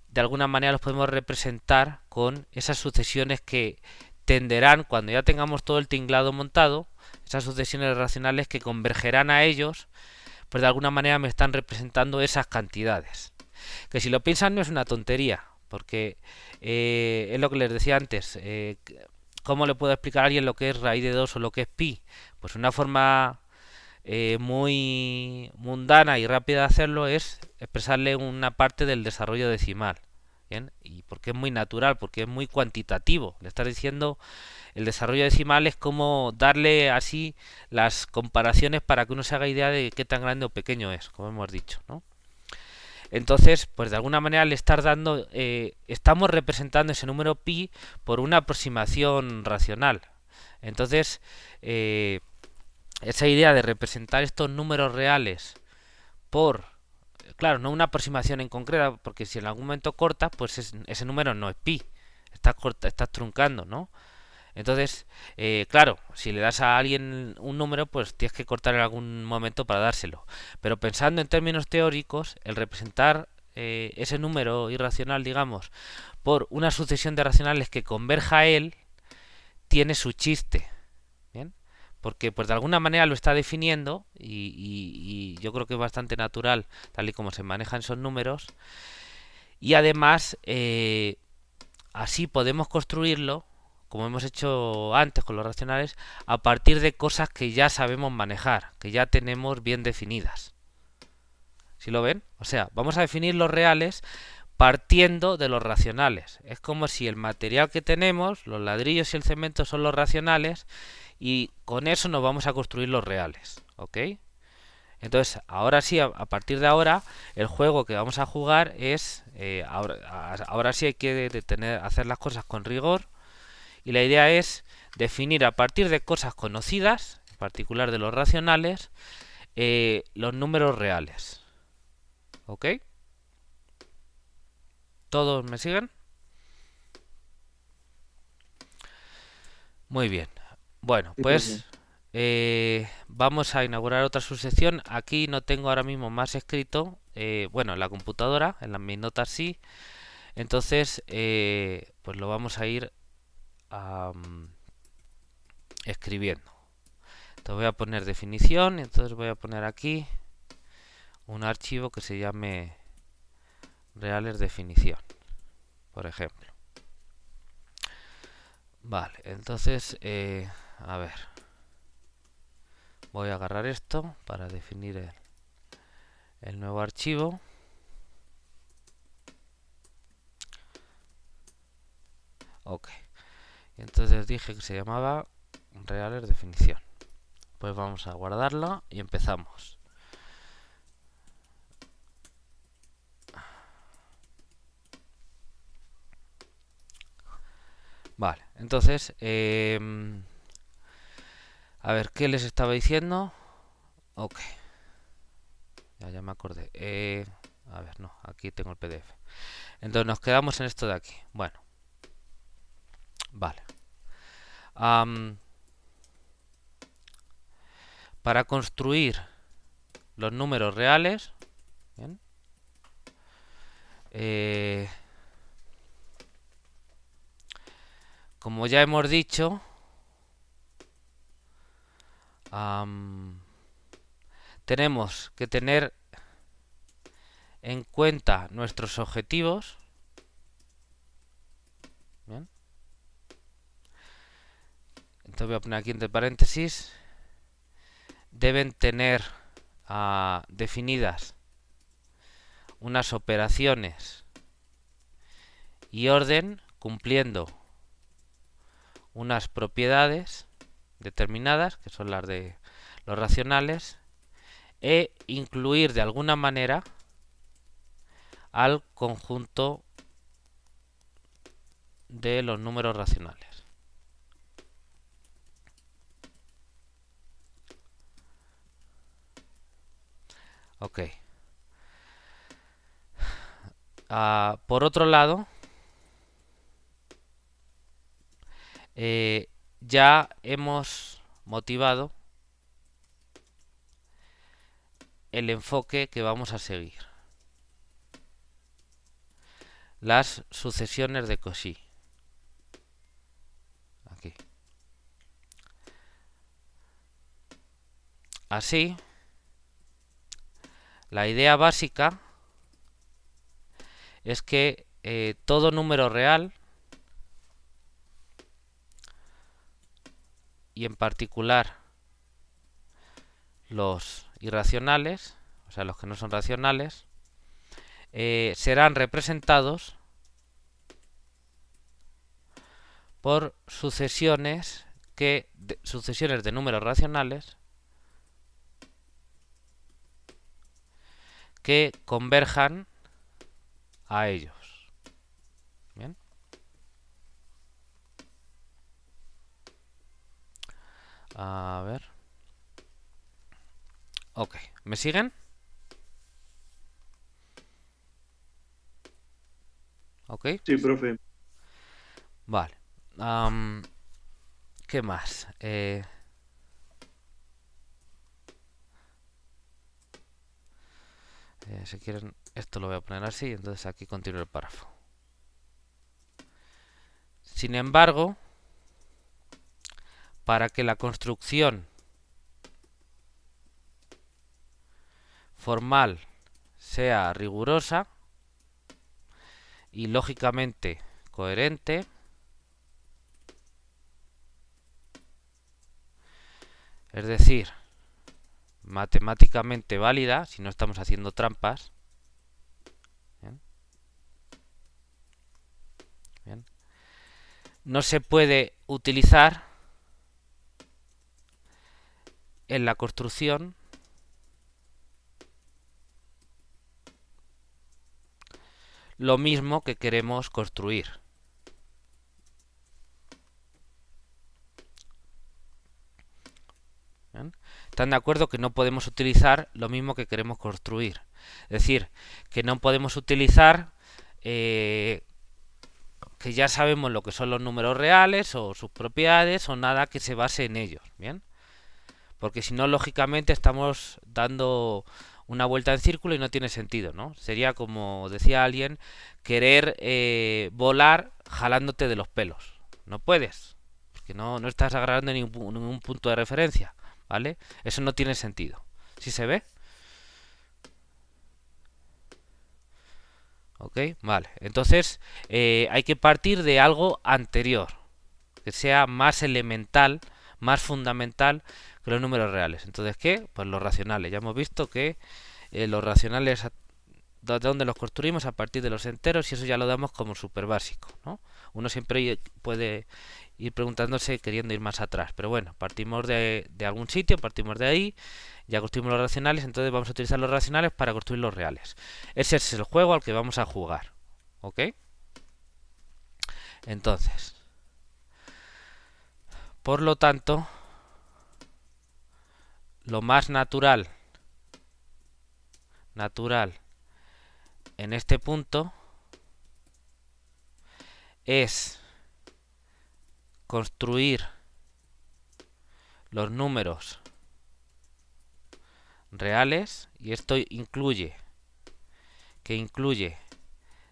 de alguna manera los podemos representar con esas sucesiones que tenderán, cuando ya tengamos todo el tinglado montado, esas sucesiones racionales que convergerán a ellos, pues de alguna manera me están representando esas cantidades. Que si lo piensan no es una tontería, porque es lo que les decía antes. ¿Cómo le puedo explicar a alguien lo que es raíz de 2 o lo que es pi? Pues una forma muy mundana y rápida de hacerlo es expresarle una parte del desarrollo decimal. ¿Bien? Y porque es muy natural, porque es muy cuantitativo. Le estás diciendo el desarrollo decimal es como darle así las comparaciones para que uno se haga idea de qué tan grande o pequeño es, como hemos dicho, ¿no? Entonces, pues de alguna manera le estar dando, estamos representando ese número pi por una aproximación racional. Entonces, esa idea de representar estos números reales por, claro, no una aproximación en concreto, porque si en algún momento cortas, pues ese número no es pi, estás truncando, ¿no? Entonces, claro, si le das a alguien un número, pues tienes que cortar en algún momento para dárselo. Pero pensando en términos teóricos, el representar ese número irracional, digamos, por una sucesión de racionales que converja a él, tiene su chiste. ¿Bien? Porque pues de alguna manera lo está definiendo y yo creo que es bastante natural, tal y como se manejan esos números. Y además, así podemos construirlo, como hemos hecho antes con los racionales, a partir de cosas que ya sabemos manejar, que ya tenemos bien definidas. ¿Sí lo ven? O sea, vamos a definir los reales partiendo de los racionales. Es como si el material que tenemos, los ladrillos y el cemento son los racionales y con eso nos vamos a construir los reales. ¿Ok? Entonces, ahora sí, a partir de ahora, el juego que vamos a jugar es, ahora sí hay que hacer las cosas con rigor, y la idea es definir a partir de cosas conocidas, en particular de los racionales, los números reales. ¿Ok? ¿Todos me siguen? Muy bien. Bueno, Sí, pues profe. vamos a inaugurar otra subsección. Aquí no tengo ahora mismo más escrito. Bueno, en la computadora, en las mis notas sí. Entonces, pues lo vamos a ir escribiendo. Entonces voy a poner definición. Entonces voy a poner aquí un archivo que se llame reales definición, por ejemplo. Vale, entonces, a ver. Voy a agarrar esto para definir el nuevo archivo. Ok. Entonces dije que se llamaba reales definición. Pues vamos a guardarlo y empezamos. Vale, entonces, a ver, ¿qué les estaba diciendo? Ok, ya me acordé. A ver, no, aquí tengo el PDF. Entonces nos quedamos en esto de aquí. Bueno, vale. Para construir los números reales, ¿bien? Como ya hemos dicho, tenemos que tener en cuenta nuestros objetivos. ¿Bien? Entonces voy a poner aquí entre paréntesis. Deben tener definidas unas operaciones y orden cumpliendo unas propiedades determinadas, que son las de los racionales, e incluir de alguna manera al conjunto de los números racionales. Ok. Por otro lado, ya hemos motivado el enfoque que vamos a seguir. Las sucesiones de Cauchy. Aquí. Así, la idea básica es que todo número real, y en particular los irracionales, o sea, los que no son racionales, serán representados por sucesiones sucesiones de números racionales que converjan a ellos. Bien. A ver. Ok, ¿me siguen? Ok. Sí, profe. Vale. ¿Qué más? Si quieren, esto lo voy a poner así, entonces aquí continúo el párrafo. Sin embargo, para que la construcción formal sea rigurosa y lógicamente coherente, es decir, matemáticamente válida, si no estamos haciendo trampas, ¿bien? Bien. No se puede utilizar en la construcción lo mismo que queremos construir. ¿Bien? ¿Están de acuerdo que no podemos utilizar lo mismo que queremos construir? Es decir, que no podemos utilizar que ya sabemos lo que son los números reales o sus propiedades o nada que se base en ellos, ¿bien? Porque si no, lógicamente estamos dando una vuelta en círculo y no tiene sentido, ¿no? Sería como decía alguien, querer volar jalándote de los pelos. No puedes, porque no estás agarrando ningún punto de referencia, ¿vale? Eso no tiene sentido. ¿Sí se ve? ¿Ok? Vale. Entonces hay que partir de algo anterior, que sea más elemental, más fundamental que los números reales. Entonces, ¿qué? Pues los racionales. Ya hemos visto que los racionales, ¿de dónde los construimos? A partir de los enteros, y eso ya lo damos como súper básico, ¿no? Uno siempre puede ir preguntándose queriendo ir más atrás, pero bueno, partimos de algún sitio, partimos de ahí, ya construimos los racionales, entonces vamos a utilizar los racionales para construir los reales. Ese es el juego al que vamos a jugar, ¿ok? Entonces, por lo tanto, lo más natural en este punto es construir los números reales, y esto incluye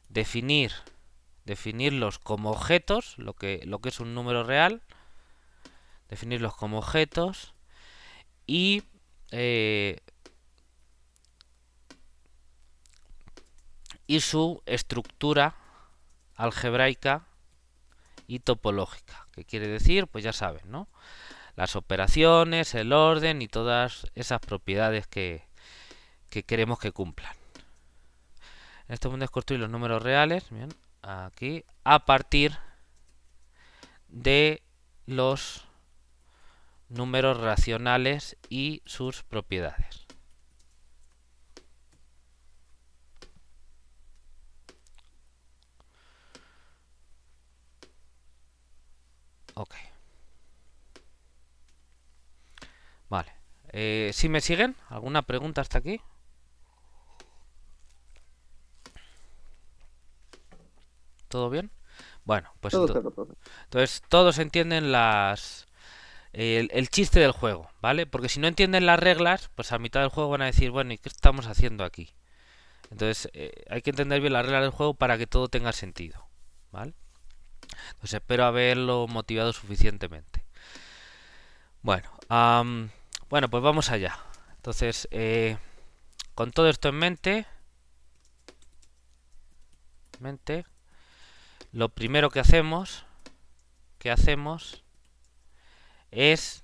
definirlos como objetos, lo que es un número real, definirlos como objetos y su estructura algebraica y topológica. ¿Qué quiere decir? Pues ya saben, ¿no? Las operaciones, el orden y todas esas propiedades que queremos que cumplan. En este momento es construir los números reales, bien, aquí, a partir de los números racionales y sus propiedades. Ok. Vale. ¿Sí me siguen? ¿Alguna pregunta hasta aquí? ¿Todo bien? Bueno, pues Todo claro, profe. entonces todos entienden el chiste del juego, ¿vale? Porque si no entienden las reglas, pues a mitad del juego van a decir, bueno, ¿y qué estamos haciendo aquí? Entonces hay que entender bien las reglas del juego para que todo tenga sentido, ¿vale? Entonces espero haberlo motivado suficientemente. Bueno, bueno, pues vamos allá. Entonces, con todo esto en mente, lo primero que hacemos es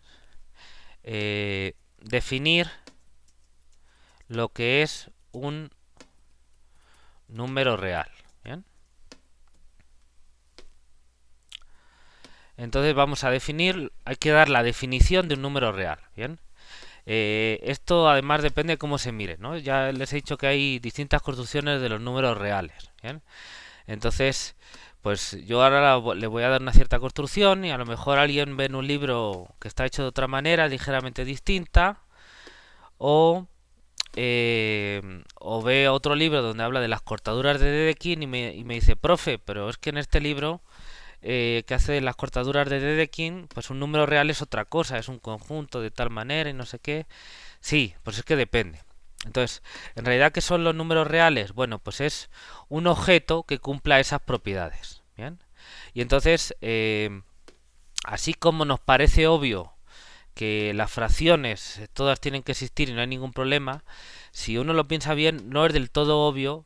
definir lo que es un número real. ¿Bien? Entonces vamos a definir, hay que dar la definición de un número real. ¿Bien? Esto además depende de cómo se mire, ¿no? Ya les he dicho que hay distintas construcciones de los números reales. ¿Bien? Entonces, pues yo ahora le voy a dar una cierta construcción y a lo mejor alguien ve en un libro que está hecho de otra manera, ligeramente distinta, o ve otro libro donde habla de las cortaduras de Dedekind y me dice, profe, pero es que en este libro que hace de las cortaduras de Dedekind, pues un número real es otra cosa, es un conjunto de tal manera y no sé qué. Sí, pues es que depende. Entonces, ¿en realidad qué son los números reales? Bueno, pues es un objeto que cumpla esas propiedades. ¿Bien? Y entonces, así como nos parece obvio que las fracciones todas tienen que existir y no hay ningún problema, si uno lo piensa bien, no es del todo obvio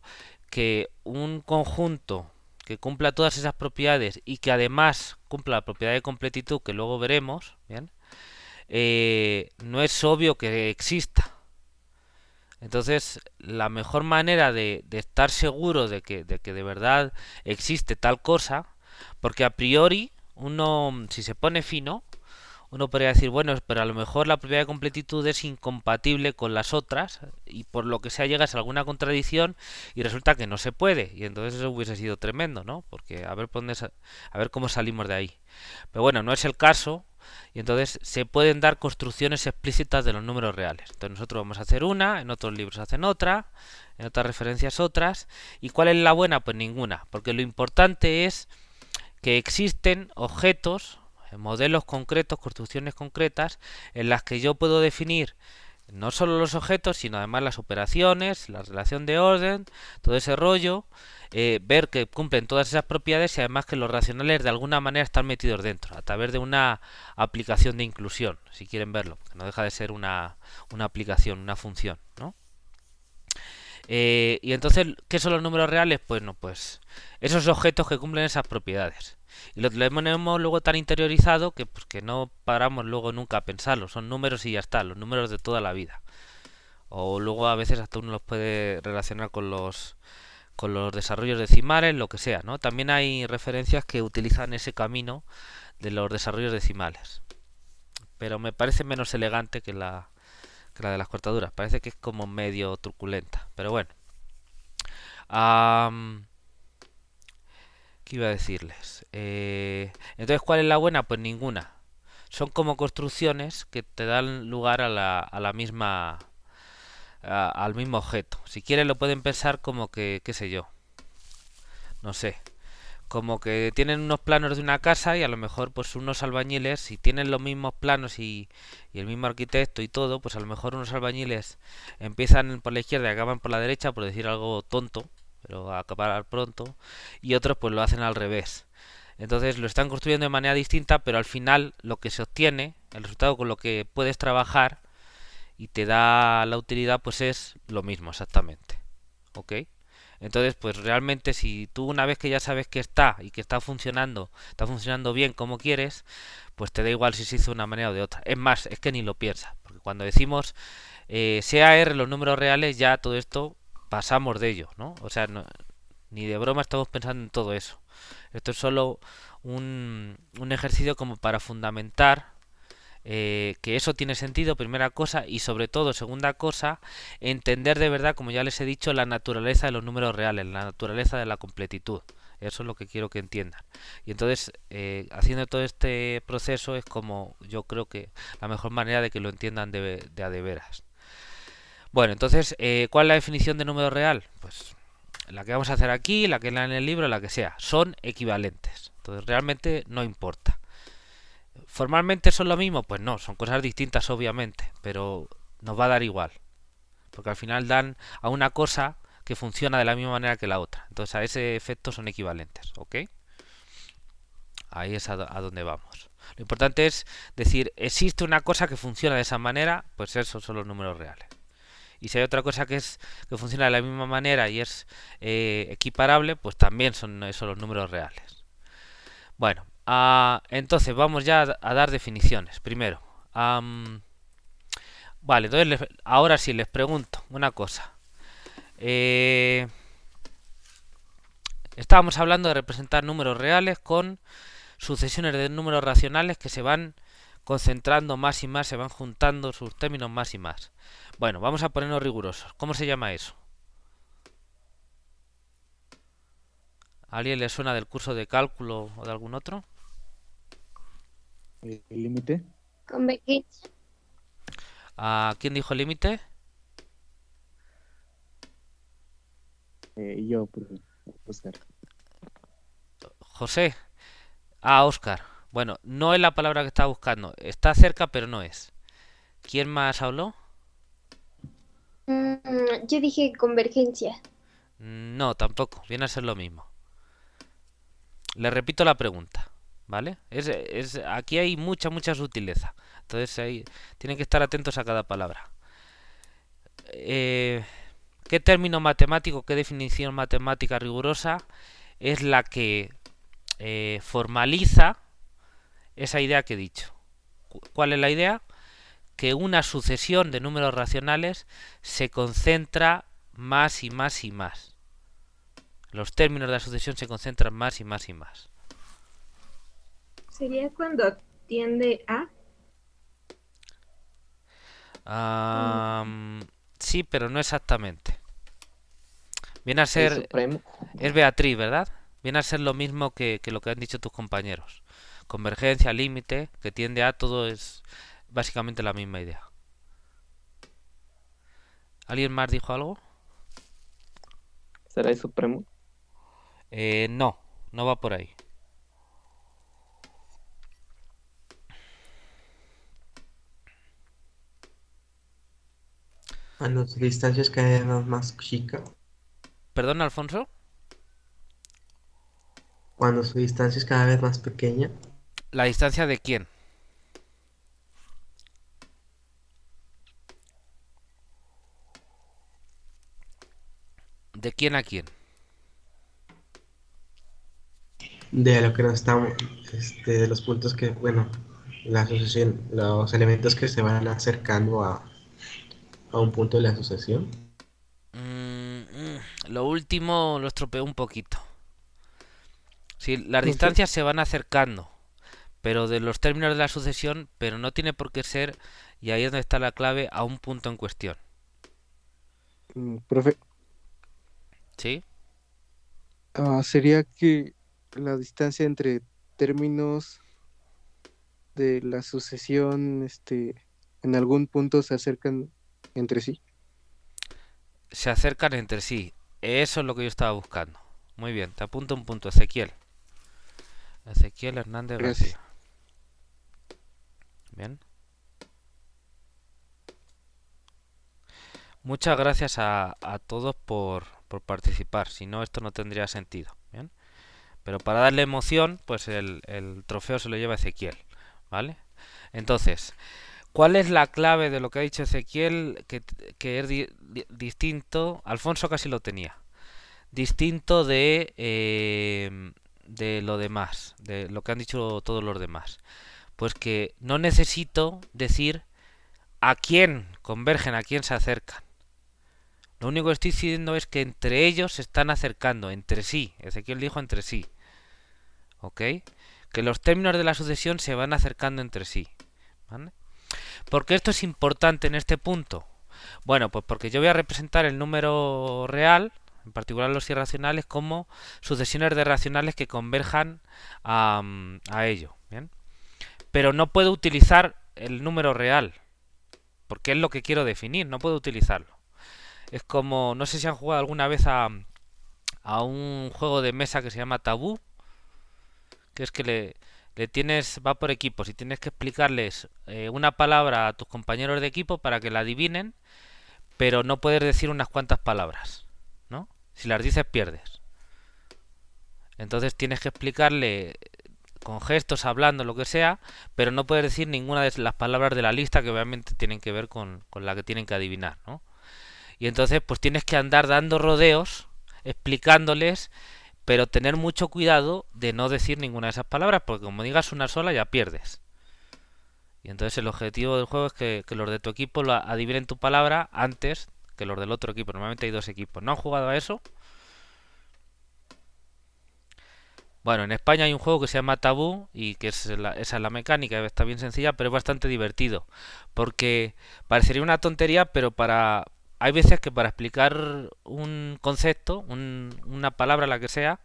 que un conjunto que cumpla todas esas propiedades y que además cumpla la propiedad de completitud, que luego veremos, ¿bien? No es obvio que exista. Entonces, la mejor manera de estar seguro de que de verdad existe tal cosa, porque a priori uno, si se pone fino, uno podría decir, bueno, pero a lo mejor la propiedad de completitud es incompatible con las otras y por lo que sea llegas a alguna contradicción y resulta que no se puede. Y entonces eso hubiese sido tremendo, ¿no? Porque a ver, a ver cómo salimos de ahí. Pero bueno, no es el caso y entonces se pueden dar construcciones explícitas de los números reales. Entonces nosotros vamos a hacer una, en otros libros hacen otra, en otras referencias otras. ¿Y cuál es la buena? Pues ninguna, porque lo importante es que existen objetos, modelos concretos, construcciones concretas, en las que yo puedo definir no solo los objetos, sino además las operaciones, la relación de orden, todo ese rollo, ver que cumplen todas esas propiedades y además que los racionales de alguna manera están metidos dentro, a través de una aplicación de inclusión, si quieren verlo, que no deja de ser una aplicación, una función, ¿no? Y entonces, ¿qué son los números reales? Pues no, pues esos objetos que cumplen esas propiedades. Y lo tenemos luego tan interiorizado que, pues, que no paramos luego nunca a pensarlo. Son números y ya está, los números de toda la vida. O luego a veces hasta uno los puede relacionar con los desarrollos decimales, lo que sea, ¿no? También hay referencias que utilizan ese camino de los desarrollos decimales. Pero me parece menos elegante que la de las cortaduras. Parece que es como medio truculenta. Pero bueno. ¿Qué iba a decirles? Entonces, ¿cuál es la buena? Pues ninguna. Son como construcciones que te dan lugar a la misma, al mismo objeto. Si quieren lo pueden pensar como que, qué sé yo, no sé, como que tienen unos planos de una casa y a lo mejor pues unos albañiles, si tienen los mismos planos y el mismo arquitecto y todo, pues a lo mejor unos albañiles empiezan por la izquierda y acaban por la derecha, por decir algo tonto, pero a acabar pronto, y otros pues lo hacen al revés. Entonces lo están construyendo de manera distinta, pero al final lo que se obtiene, el resultado con lo que puedes trabajar y te da la utilidad, pues es lo mismo exactamente. ¿Ok? Entonces, pues realmente si tú una vez que ya sabes que está y que está funcionando bien como quieres, pues te da igual si se hizo de una manera o de otra. Es más, es que ni lo piensas, porque cuando decimos sea R los números reales, ya todo esto pasamos de ello, ¿no? O sea, ni de broma estamos pensando en todo eso. Esto es solo un ejercicio como para fundamentar que eso tiene sentido, primera cosa, y sobre todo, segunda cosa, entender de verdad, como ya les he dicho, la naturaleza de los números reales, la naturaleza de la completitud. Eso es lo que quiero que entiendan. Y entonces, haciendo todo este proceso es como yo creo que la mejor manera de que lo entiendan de a de veras. Bueno, entonces, ¿cuál es la definición de número real? Pues la que vamos a hacer aquí, la que es en el libro, la que sea. Son equivalentes. Entonces, realmente no importa. ¿Formalmente son lo mismo? Pues no, son cosas distintas obviamente, pero nos va a dar igual, porque al final dan a una cosa que funciona de la misma manera que la otra. Entonces a ese efecto son equivalentes, ¿ok? Ahí es a donde vamos. Lo importante es decir, existe una cosa que funciona de esa manera, pues esos son los números reales. Y si hay otra cosa que funciona de la misma manera y es equiparable, pues también son esos los números reales. Bueno, entonces vamos ya a dar definiciones. Primero, vale, entonces ahora sí les pregunto una cosa. Estábamos hablando de representar números reales con sucesiones de números racionales que se van concentrando más y más, se van juntando sus términos más y más. Bueno, vamos a ponernos rigurosos. ¿Cómo se llama eso? ¿A alguien le suena del curso de cálculo o de algún otro? ¿El límite? Convergencia. ¿Quién dijo límite? Yo, profe. Oscar. José. Óscar. Bueno, no es la palabra que estaba buscando. Está cerca, pero no es. ¿Quién más habló? Yo dije convergencia. No, tampoco. Viene a ser lo mismo. Le repito la pregunta, ¿vale? Aquí hay mucha sutileza. Entonces tienen que estar atentos a cada palabra. ¿Qué término matemático, qué definición matemática rigurosa es la que formaliza esa idea que he dicho? ¿Cuál es la idea? Que una sucesión de números racionales se concentra más y más y más. Los términos de la sucesión se concentran más y más y más. ¿Sería cuando tiende a? Sí, pero no exactamente. Viene a El ser... supremo. Es Beatriz, ¿verdad? Viene a ser lo mismo que lo que han dicho tus compañeros. Convergencia, límite, que tiende a todo es básicamente la misma idea. ¿Alguien más dijo algo? ¿Será el supremo? No, no va por ahí. Cuando su distancia es cada vez más chica. ¿Perdón, Alfonso? Cuando su distancia es cada vez más pequeña. ¿La distancia de quién? ¿De quién a quién? De lo que nos estamos, de los puntos que, bueno, la asociación, los elementos que se van acercando a un punto de la asociación. Lo último lo estropeó un poquito. Sí, las Ok. distancias se van acercando, pero de los términos de la sucesión, pero no tiene por qué ser, y ahí es donde está la clave, a un punto en cuestión. Profe, ¿Sí? sería que la distancia entre términos de la sucesión, en algún punto se acercan entre sí. Se acercan entre sí. Eso es lo que yo estaba buscando. Muy bien, te apunto un punto, Ezequiel. Ezequiel Hernández Gracias. García. Bien. Muchas gracias a todos por participar. Si no, esto no tendría sentido. Bien. Pero para darle emoción, pues el trofeo se lo lleva Ezequiel. ¿Vale? Entonces, ¿cuál es la clave de lo que ha dicho Ezequiel que es distinto? Alfonso casi lo tenía. Distinto de lo demás, de lo que han dicho todos los demás. Pues que no necesito decir a quién convergen, a quién se acercan. Lo único que estoy diciendo es que entre ellos se están acercando, entre sí. Ezequiel dijo entre sí. ¿Ok? Que los términos de la sucesión se van acercando entre sí. ¿Vale? ¿Por qué esto es importante en este punto? Bueno, pues porque yo voy a representar el número real, en particular los irracionales, como sucesiones de racionales que converjan a ello. ¿Bien? Pero no puedo utilizar el número real, porque es lo que quiero definir, no puedo utilizarlo. Es como, no sé si han jugado alguna vez a un juego de mesa que se llama Tabú, que es que le tienes, va por equipos y tienes que explicarles una palabra a tus compañeros de equipo para que la adivinen, pero no puedes decir unas cuantas palabras, ¿no? Si las dices pierdes. Entonces tienes que explicarle con gestos, hablando, lo que sea, pero no puedes decir ninguna de las palabras de la lista que obviamente tienen que ver con la que tienen que adivinar, ¿no? Y entonces pues tienes que andar dando rodeos, explicándoles, pero tener mucho cuidado de no decir ninguna de esas palabras, porque como digas una sola ya pierdes. Y entonces el objetivo del juego es que los de tu equipo adivinen tu palabra antes que los del otro equipo. Normalmente hay dos equipos. ¿No han jugado a eso? Bueno, en España hay un juego que se llama Tabú y que esa es la mecánica, está bien sencilla, pero es bastante divertido. Porque parecería una tontería, pero hay veces que para explicar un concepto, una palabra, la que sea,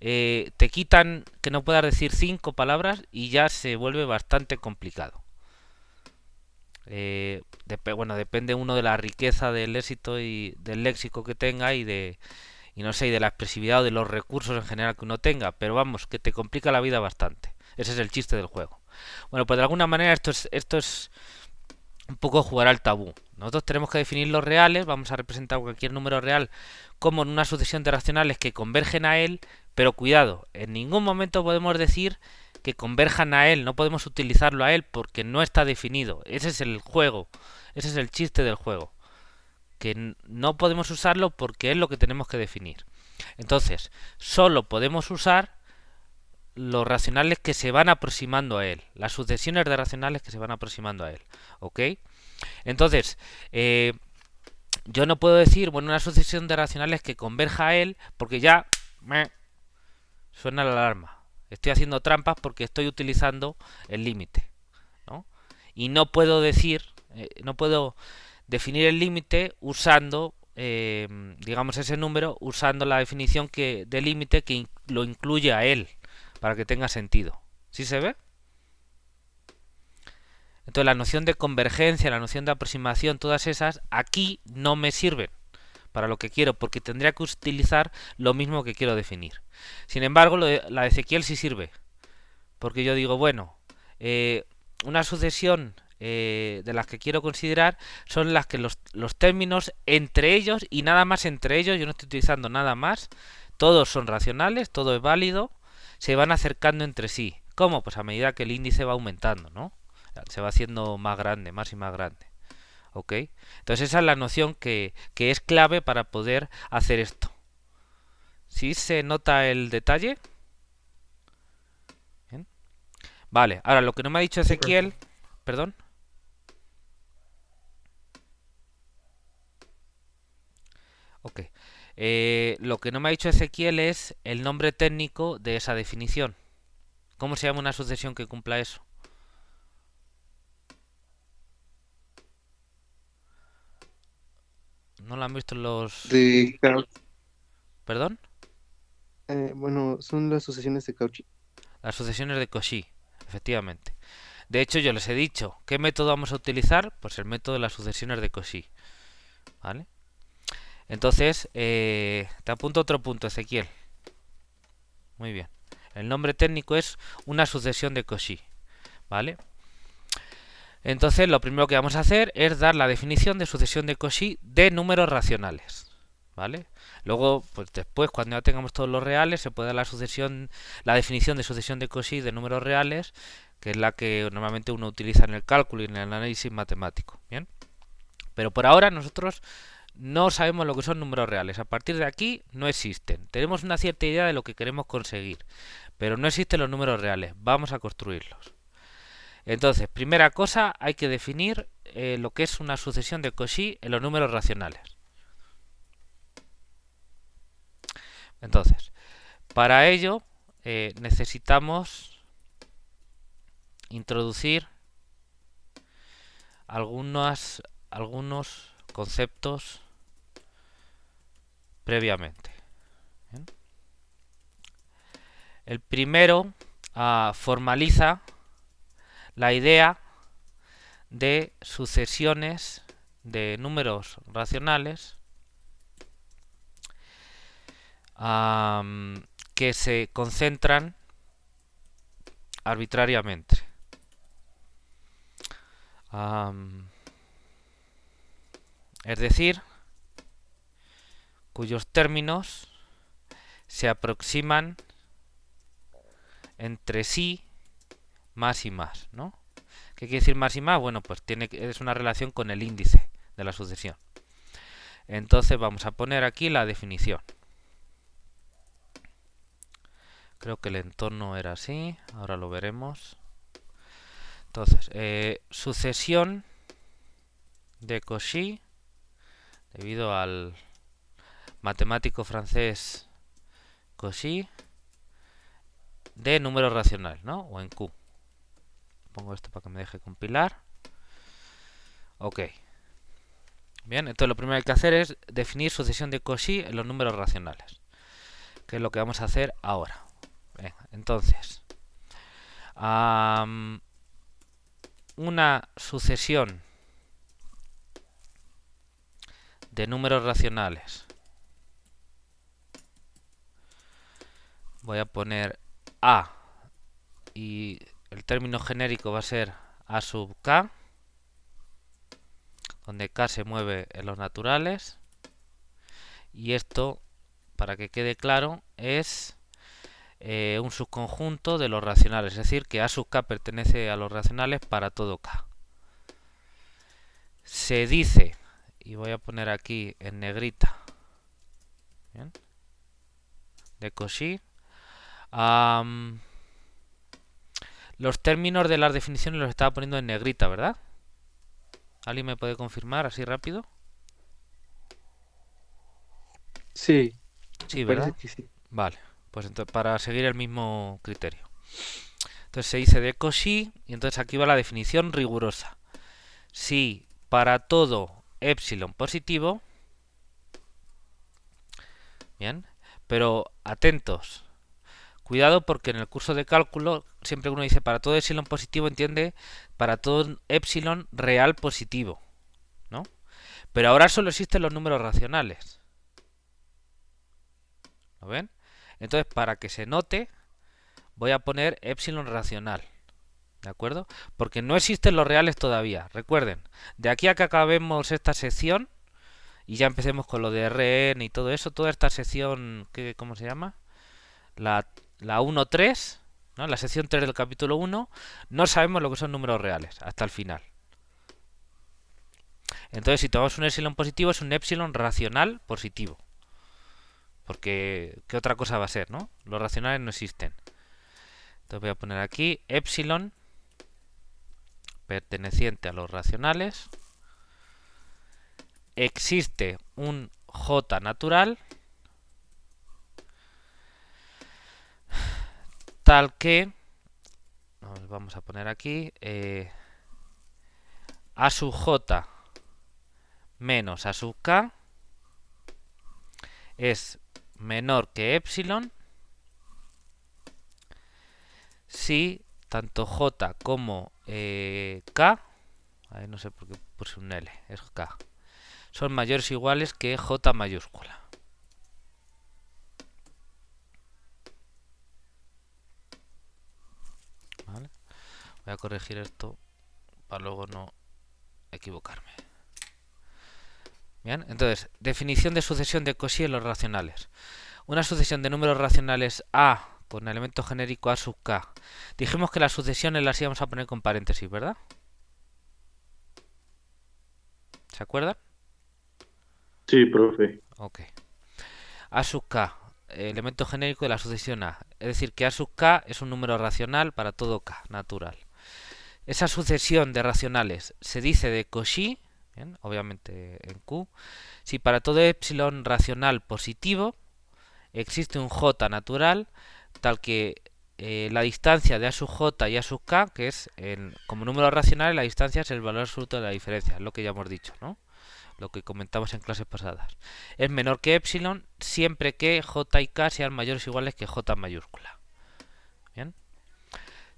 te quitan que no puedas decir 5 palabras y ya se vuelve bastante complicado. Bueno, depende uno de la riqueza del éxito y del léxico que tenga y no sé, y de la expresividad o de los recursos en general que uno tenga, pero vamos, que te complica la vida bastante. Ese es el chiste del juego. Bueno, pues de alguna manera esto es un poco jugar al tabú. Nosotros tenemos que definir los reales, vamos a representar cualquier número real como en una sucesión de racionales que convergen a él, pero cuidado, en ningún momento podemos decir que converjan a él, no podemos utilizarlo a él porque no está definido. Ese es el juego, ese es el chiste del juego. Que no podemos usarlo porque es lo que tenemos que definir. Entonces, solo podemos usar los racionales que se van aproximando a él, las sucesiones de racionales que se van aproximando a él, ¿ok? Entonces, yo no puedo decir, bueno, una sucesión de racionales que converja a él, porque ya suena la alarma. Estoy haciendo trampas porque estoy utilizando el límite, ¿no? Y no puedo decir, no puedo definir el límite usando, digamos, ese número, usando la definición de límite que lo incluye a él, para que tenga sentido. ¿Sí se ve? Entonces la noción de convergencia, la noción de aproximación, todas esas, aquí no me sirven para lo que quiero, porque tendría que utilizar lo mismo que quiero definir. Sin embargo, la de Ezequiel sí sirve, porque yo digo, bueno, una sucesión de las que quiero considerar son las que los términos entre ellos y nada más entre ellos, yo no estoy utilizando nada más, todos son racionales, todo es válido, se van acercando entre sí. ¿Cómo? Pues a medida que el índice va aumentando, ¿no? Se va haciendo más grande, más y más grande. ¿Ok? Entonces esa es la noción que es clave para poder hacer esto. ¿Sí se nota el detalle? ¿Bien? Vale, ahora lo que no me ha dicho Ezequiel... Perdón. Ok. Lo que no me ha dicho Ezequiel es el nombre técnico de esa definición. ¿Cómo se llama una sucesión que cumpla eso? ¿No lo han visto los...? De Cauchy. ¿Perdón? Bueno, son las sucesiones de Cauchy. Las sucesiones de Cauchy, efectivamente. De hecho, yo les he dicho, ¿qué método vamos a utilizar? Pues el método de las sucesiones de Cauchy. ¿Vale? Entonces, te apunto otro punto, Ezequiel. Muy bien. El nombre técnico es una sucesión de Cauchy. ¿Vale? Entonces, lo primero que vamos a hacer es dar la definición de sucesión de Cauchy de números racionales. ¿Vale? Luego, pues después, cuando ya tengamos todos los reales, se puede dar la definición de sucesión de Cauchy de números reales, que es la que normalmente uno utiliza en el cálculo y en el análisis matemático. ¿Bien? Pero por ahora nosotros no sabemos lo que son números reales. A partir de aquí no existen. Tenemos una cierta idea de lo que queremos conseguir, pero no existen los números reales. Vamos a construirlos. Entonces, primera cosa, hay que definir lo que es una sucesión de Cauchy en los números racionales. Entonces, para ello necesitamos introducir algunos conceptos previamente. ¿Bien? El primero formaliza la idea de sucesiones de números racionales que se concentran arbitrariamente. Es decir, cuyos términos se aproximan entre sí más y más, ¿no? ¿Qué quiere decir más y más? Bueno, pues es una relación con el índice de la sucesión. Entonces vamos a poner aquí la definición. Creo que el entorno era así, ahora lo veremos. Entonces, sucesión de Cauchy, debido al matemático francés Cauchy, de números racionales, ¿no? O en Q. Pongo esto para que me deje compilar. Ok. Bien, entonces lo primero que hay que hacer es definir sucesión de Cauchy en los números racionales, que es lo que vamos a hacer ahora. Venga, entonces, una sucesión de números racionales, voy a poner A y el término genérico va a ser A sub K, donde K se mueve en los naturales, y esto, para que quede claro, es un subconjunto de los racionales, es decir, que A sub K pertenece a los racionales para todo K. Se dice, y voy a poner aquí en negrita, ¿bien?, de Cauchy, los términos de las definiciones los estaba poniendo en negrita, ¿verdad? ¿Alguien me puede confirmar así rápido? Sí, Sí, parece ¿verdad? que sí. Vale, pues entonces para seguir el mismo criterio. Entonces se dice de Cauchy y entonces aquí va la definición rigurosa. Si para todo epsilon positivo, bien, pero atentos, cuidado porque en el curso de cálculo siempre uno dice para todo epsilon positivo entiende para todo epsilon real positivo, ¿no? Pero ahora solo existen los números racionales. ¿Lo ven? Entonces, para que se note, voy a poner epsilon racional. ¿De acuerdo? Porque no existen los reales todavía. Recuerden, de aquí a que acabemos esta sección y ya empecemos con lo de Rn y todo eso, toda esta sección, ¿cómo se llama? La 1.3, ¿no? La sección 3 del capítulo 1, no sabemos lo que son números reales hasta el final. Entonces, si tomamos un epsilon positivo, es un epsilon racional positivo. Porque, ¿qué otra cosa va a ser, no? Los racionales no existen. Entonces voy a poner aquí epsilon perteneciente a los racionales. Existe un J natural tal que, vamos a poner aquí, A sub J menos A sub K es menor que epsilon si tanto J como K, ahí no sé por qué puse un L, es K, son mayores o iguales que J mayúscula. ¿Vale? Voy a corregir esto para luego no equivocarme. Bien, entonces, definición de sucesión de Cauchy en los racionales. Una sucesión de números racionales A con elemento genérico A sub K. Dijimos que las sucesiones las íbamos a poner con paréntesis, ¿verdad? ¿Se acuerdan? Sí, profe. Ok. A sub K, elemento genérico de la sucesión A. Es decir, que A sub K es un número racional para todo K, natural. Esa sucesión de racionales se dice de Cauchy, bien, obviamente en Q, si para todo epsilon racional positivo existe un J natural tal que la distancia de A sub J y A sub K, que es como número racional, la distancia es el valor absoluto de la diferencia, es lo que ya hemos dicho, ¿no? Lo que comentamos en clases pasadas. Es menor que epsilon siempre que J y K sean mayores o iguales que J mayúscula. Bien.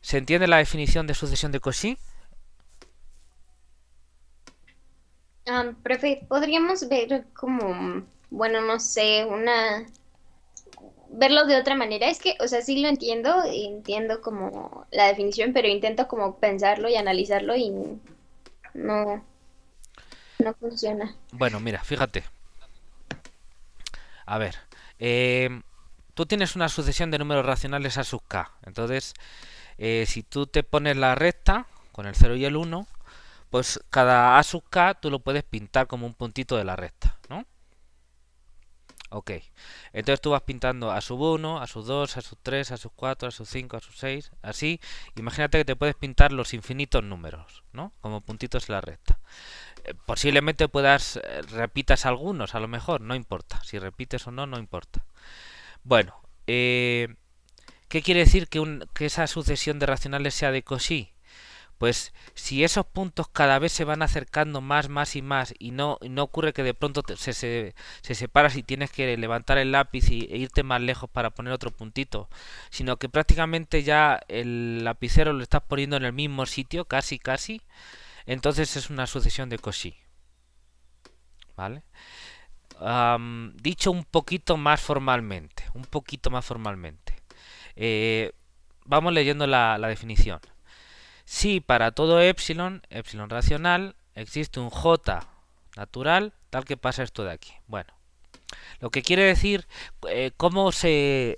¿Se entiende la definición de sucesión de Cauchy? Profe, podríamos ver como, bueno, no sé, verlo de otra manera. Es que, o sea, sí lo entiendo como la definición, pero intento como pensarlo y analizarlo y no, no funciona. Bueno, mira, fíjate. A ver, tú tienes una sucesión de números racionales A sub K. Entonces, si tú te pones la recta con el 0 y el 1, pues cada A sub K tú lo puedes pintar como un puntito de la recta, ¿no? Ok, entonces tú vas pintando A sub 1, A sub 2, A sub 3, A sub 4, A sub 5, A sub 6, así. Imagínate que te puedes pintar los infinitos números, ¿no? Como puntitos en la recta. Posiblemente repitas algunos, a lo mejor, no importa. Si repites o no, no importa. Bueno, ¿qué quiere decir que esa sucesión de racionales sea de Cauchy? Pues si esos puntos cada vez se van acercando más y más y no ocurre que de pronto se separas y tienes que levantar el lápiz e irte más lejos para poner otro puntito, sino que prácticamente ya el lapicero lo estás poniendo en el mismo sitio, casi, entonces es una sucesión de Cauchy. ¿Vale? Dicho un poquito más formalmente, vamos leyendo la definición. Si para todo epsilon racional, existe un J natural, tal que pasa esto de aquí. Bueno, lo que quiere decir, cómo se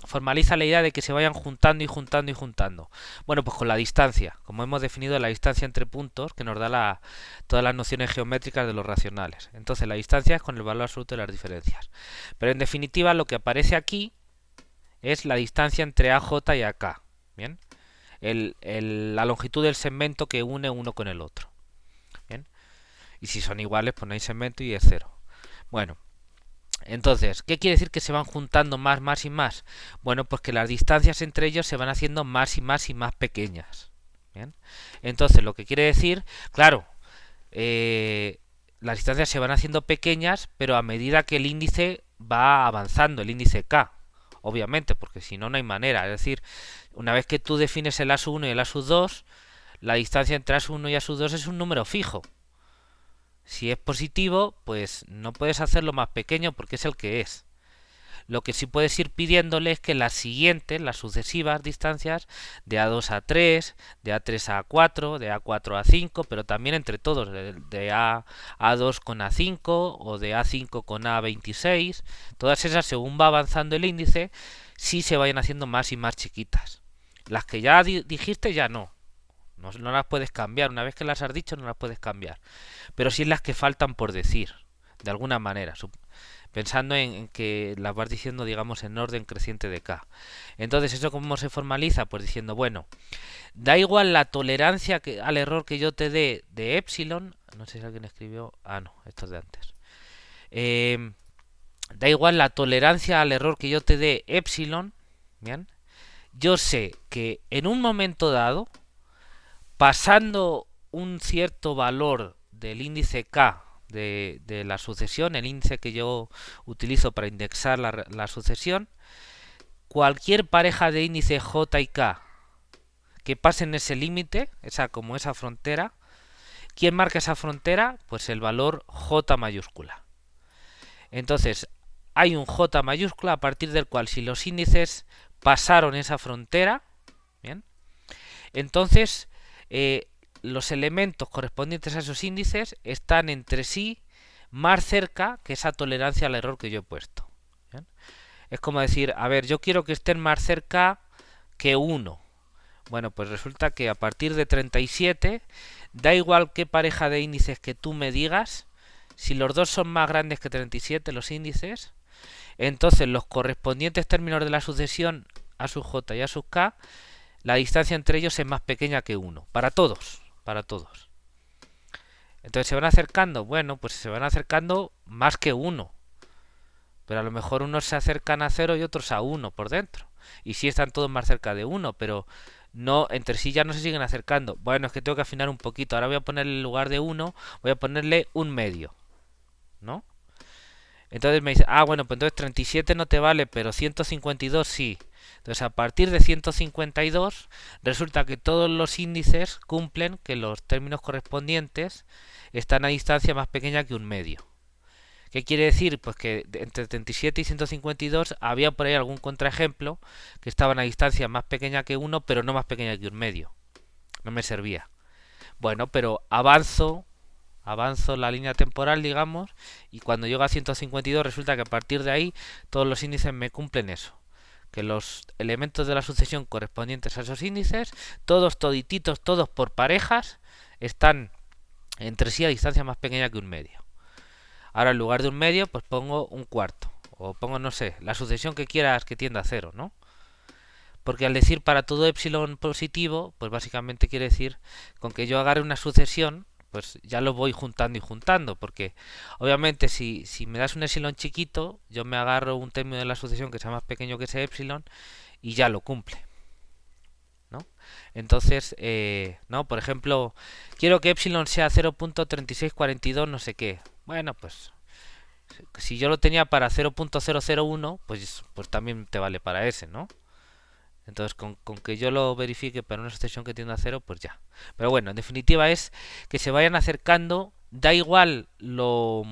formaliza la idea de que se vayan juntando y juntando. Bueno, pues con la distancia, como hemos definido la distancia entre puntos, que nos da todas las nociones geométricas de los racionales. Entonces la distancia es con el valor absoluto de las diferencias. Pero en definitiva lo que aparece aquí es la distancia entre AJ y AK. ¿Bien? La longitud del segmento que une uno con el otro. ¿Bien? Y si son iguales, pues no hay segmento y es 0. Bueno, entonces, ¿qué quiere decir que se van juntando más y más? Bueno, pues que las distancias entre ellos se van haciendo más y más pequeñas. ¿Bien? Entonces, lo que quiere decir, claro, las distancias se van haciendo pequeñas, pero a medida que el índice va avanzando, el índice K, obviamente, porque si no, no hay manera. Es decir, una vez que tú defines el A1 y el A2, la distancia entre A1 y A2 es un número fijo. Si es positivo, pues no puedes hacerlo más pequeño porque es el que es. Lo que sí puedes ir pidiéndole es que las siguientes, las sucesivas distancias, de A2 a 3, de A3 a 4, de A4 a 5, pero también entre todos, de A2 con A5 o de A5 con A26, todas esas según va avanzando el índice, sí se vayan haciendo más y más chiquitas. Las que ya dijiste ya no. No las puedes cambiar. Una vez que las has dicho no las puedes cambiar. Pero sí las que faltan por decir, de alguna manera. Pensando en que las vas diciendo, digamos, en orden creciente de K. Entonces, ¿eso cómo se formaliza? Pues diciendo, bueno, da igual la tolerancia al error que yo te dé de epsilon. No sé si alguien escribió. Ah, no, esto es de antes. Da igual la tolerancia al error que yo te dé epsilon. Bien. Yo sé que en un momento dado, pasando un cierto valor del índice K de la sucesión, el índice que yo utilizo para indexar la sucesión, cualquier pareja de índice J y K que pasen ese límite, como esa frontera, ¿quién marca esa frontera? Pues el valor J mayúscula. Entonces, hay un J mayúscula a partir del cual si los índices pasaron esa frontera, bien, entonces los elementos correspondientes a esos índices están entre sí más cerca que esa tolerancia al error que yo he puesto. ¿Bien? Es como decir, a ver, yo quiero que estén más cerca que 1. Bueno, pues resulta que a partir de 37, da igual qué pareja de índices que tú me digas, si los dos son más grandes que 37 los índices, entonces los correspondientes términos de la sucesión a sub j y a sub k, la distancia entre ellos es más pequeña que 1. Para todos. Entonces se van acercando. Bueno, pues se van acercando más que 1. Pero a lo mejor unos se acercan a 0 y otros a 1 por dentro. Y sí están todos más cerca de 1, pero no, entre sí ya no se siguen acercando. Bueno, es que tengo que afinar un poquito. Ahora voy a ponerle en lugar de 1, voy a ponerle un medio. ¿No? Entonces me dice, bueno, pues entonces 37 no te vale, pero 152 sí. Entonces a partir de 152 resulta que todos los índices cumplen que los términos correspondientes están a distancia más pequeña que un medio. ¿Qué quiere decir? Pues que entre 37 y 152 había por ahí algún contraejemplo que estaban a distancia más pequeña que 1, pero no más pequeña que un medio. No me servía. Bueno, pero avanzo la línea temporal, digamos, y cuando llego a 152 resulta que a partir de ahí todos los índices me cumplen eso. Que los elementos de la sucesión correspondientes a esos índices, todos todititos, todos por parejas, están entre sí a distancia más pequeña que un medio. Ahora en lugar de un medio, pues pongo un cuarto. O pongo, no sé, la sucesión que quieras que tienda a 0, ¿no? Porque al decir para todo epsilon positivo, pues básicamente quiere decir con que yo agarre una sucesión, pues ya lo voy juntando y juntando, porque obviamente si me das un epsilon chiquito, yo me agarro un término de la sucesión que sea más pequeño que ese epsilon y ya lo cumple, ¿no? Entonces, no, por ejemplo, quiero que epsilon sea 0.3642 no sé qué. Bueno, pues si yo lo tenía para 0.001, pues también te vale para ese, ¿no? Entonces, con que yo lo verifique para una sucesión que tienda a 0, pues ya. Pero bueno, en definitiva es que se vayan acercando. Da igual lo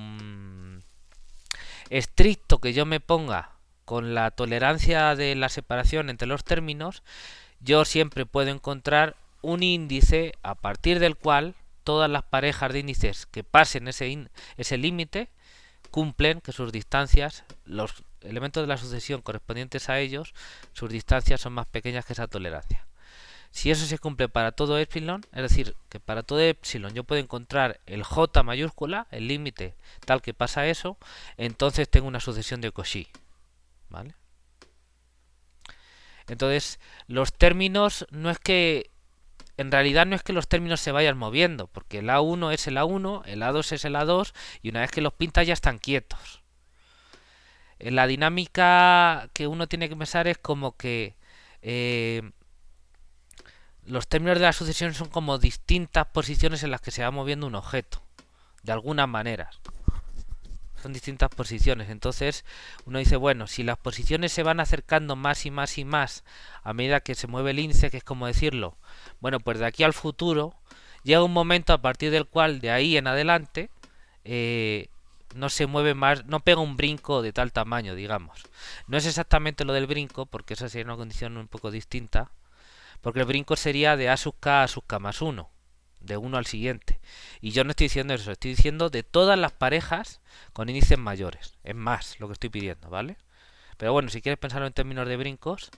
estricto que yo me ponga con la tolerancia de la separación entre los términos, yo siempre puedo encontrar un índice a partir del cual todas las parejas de índices que pasen ese límite cumplen que sus distancias, los elementos de la sucesión correspondientes a ellos, sus distancias son más pequeñas que esa tolerancia. Si eso se cumple para todo epsilon, es decir, que para todo epsilon yo puedo encontrar el j mayúscula, el límite tal que pasa eso, entonces tengo una sucesión de Cauchy, ¿vale? Entonces, los términos en realidad no es que los términos se vayan moviendo, porque el A1 es el A1, el A2 es el A2, y una vez que los pintas ya están quietos. La dinámica que uno tiene que pensar es como que los términos de la sucesión son como distintas posiciones en las que se va moviendo un objeto. de algunas maneras. Son distintas posiciones. Entonces uno dice, bueno, si las posiciones se van acercando más y más y más a medida que se mueve el índice, que es como decirlo, bueno, pues de aquí al futuro llega un momento a partir del cual de ahí en adelante no se mueve más, no pega un brinco de tal tamaño, digamos. No es exactamente lo del brinco, porque esa sería una condición un poco distinta, porque el brinco sería de a sub k a sub k más 1, de uno al siguiente. Y yo no estoy diciendo eso, estoy diciendo de todas las parejas con índices mayores. Es más lo que estoy pidiendo, ¿vale? Pero bueno, si quieres pensarlo en términos de brincos,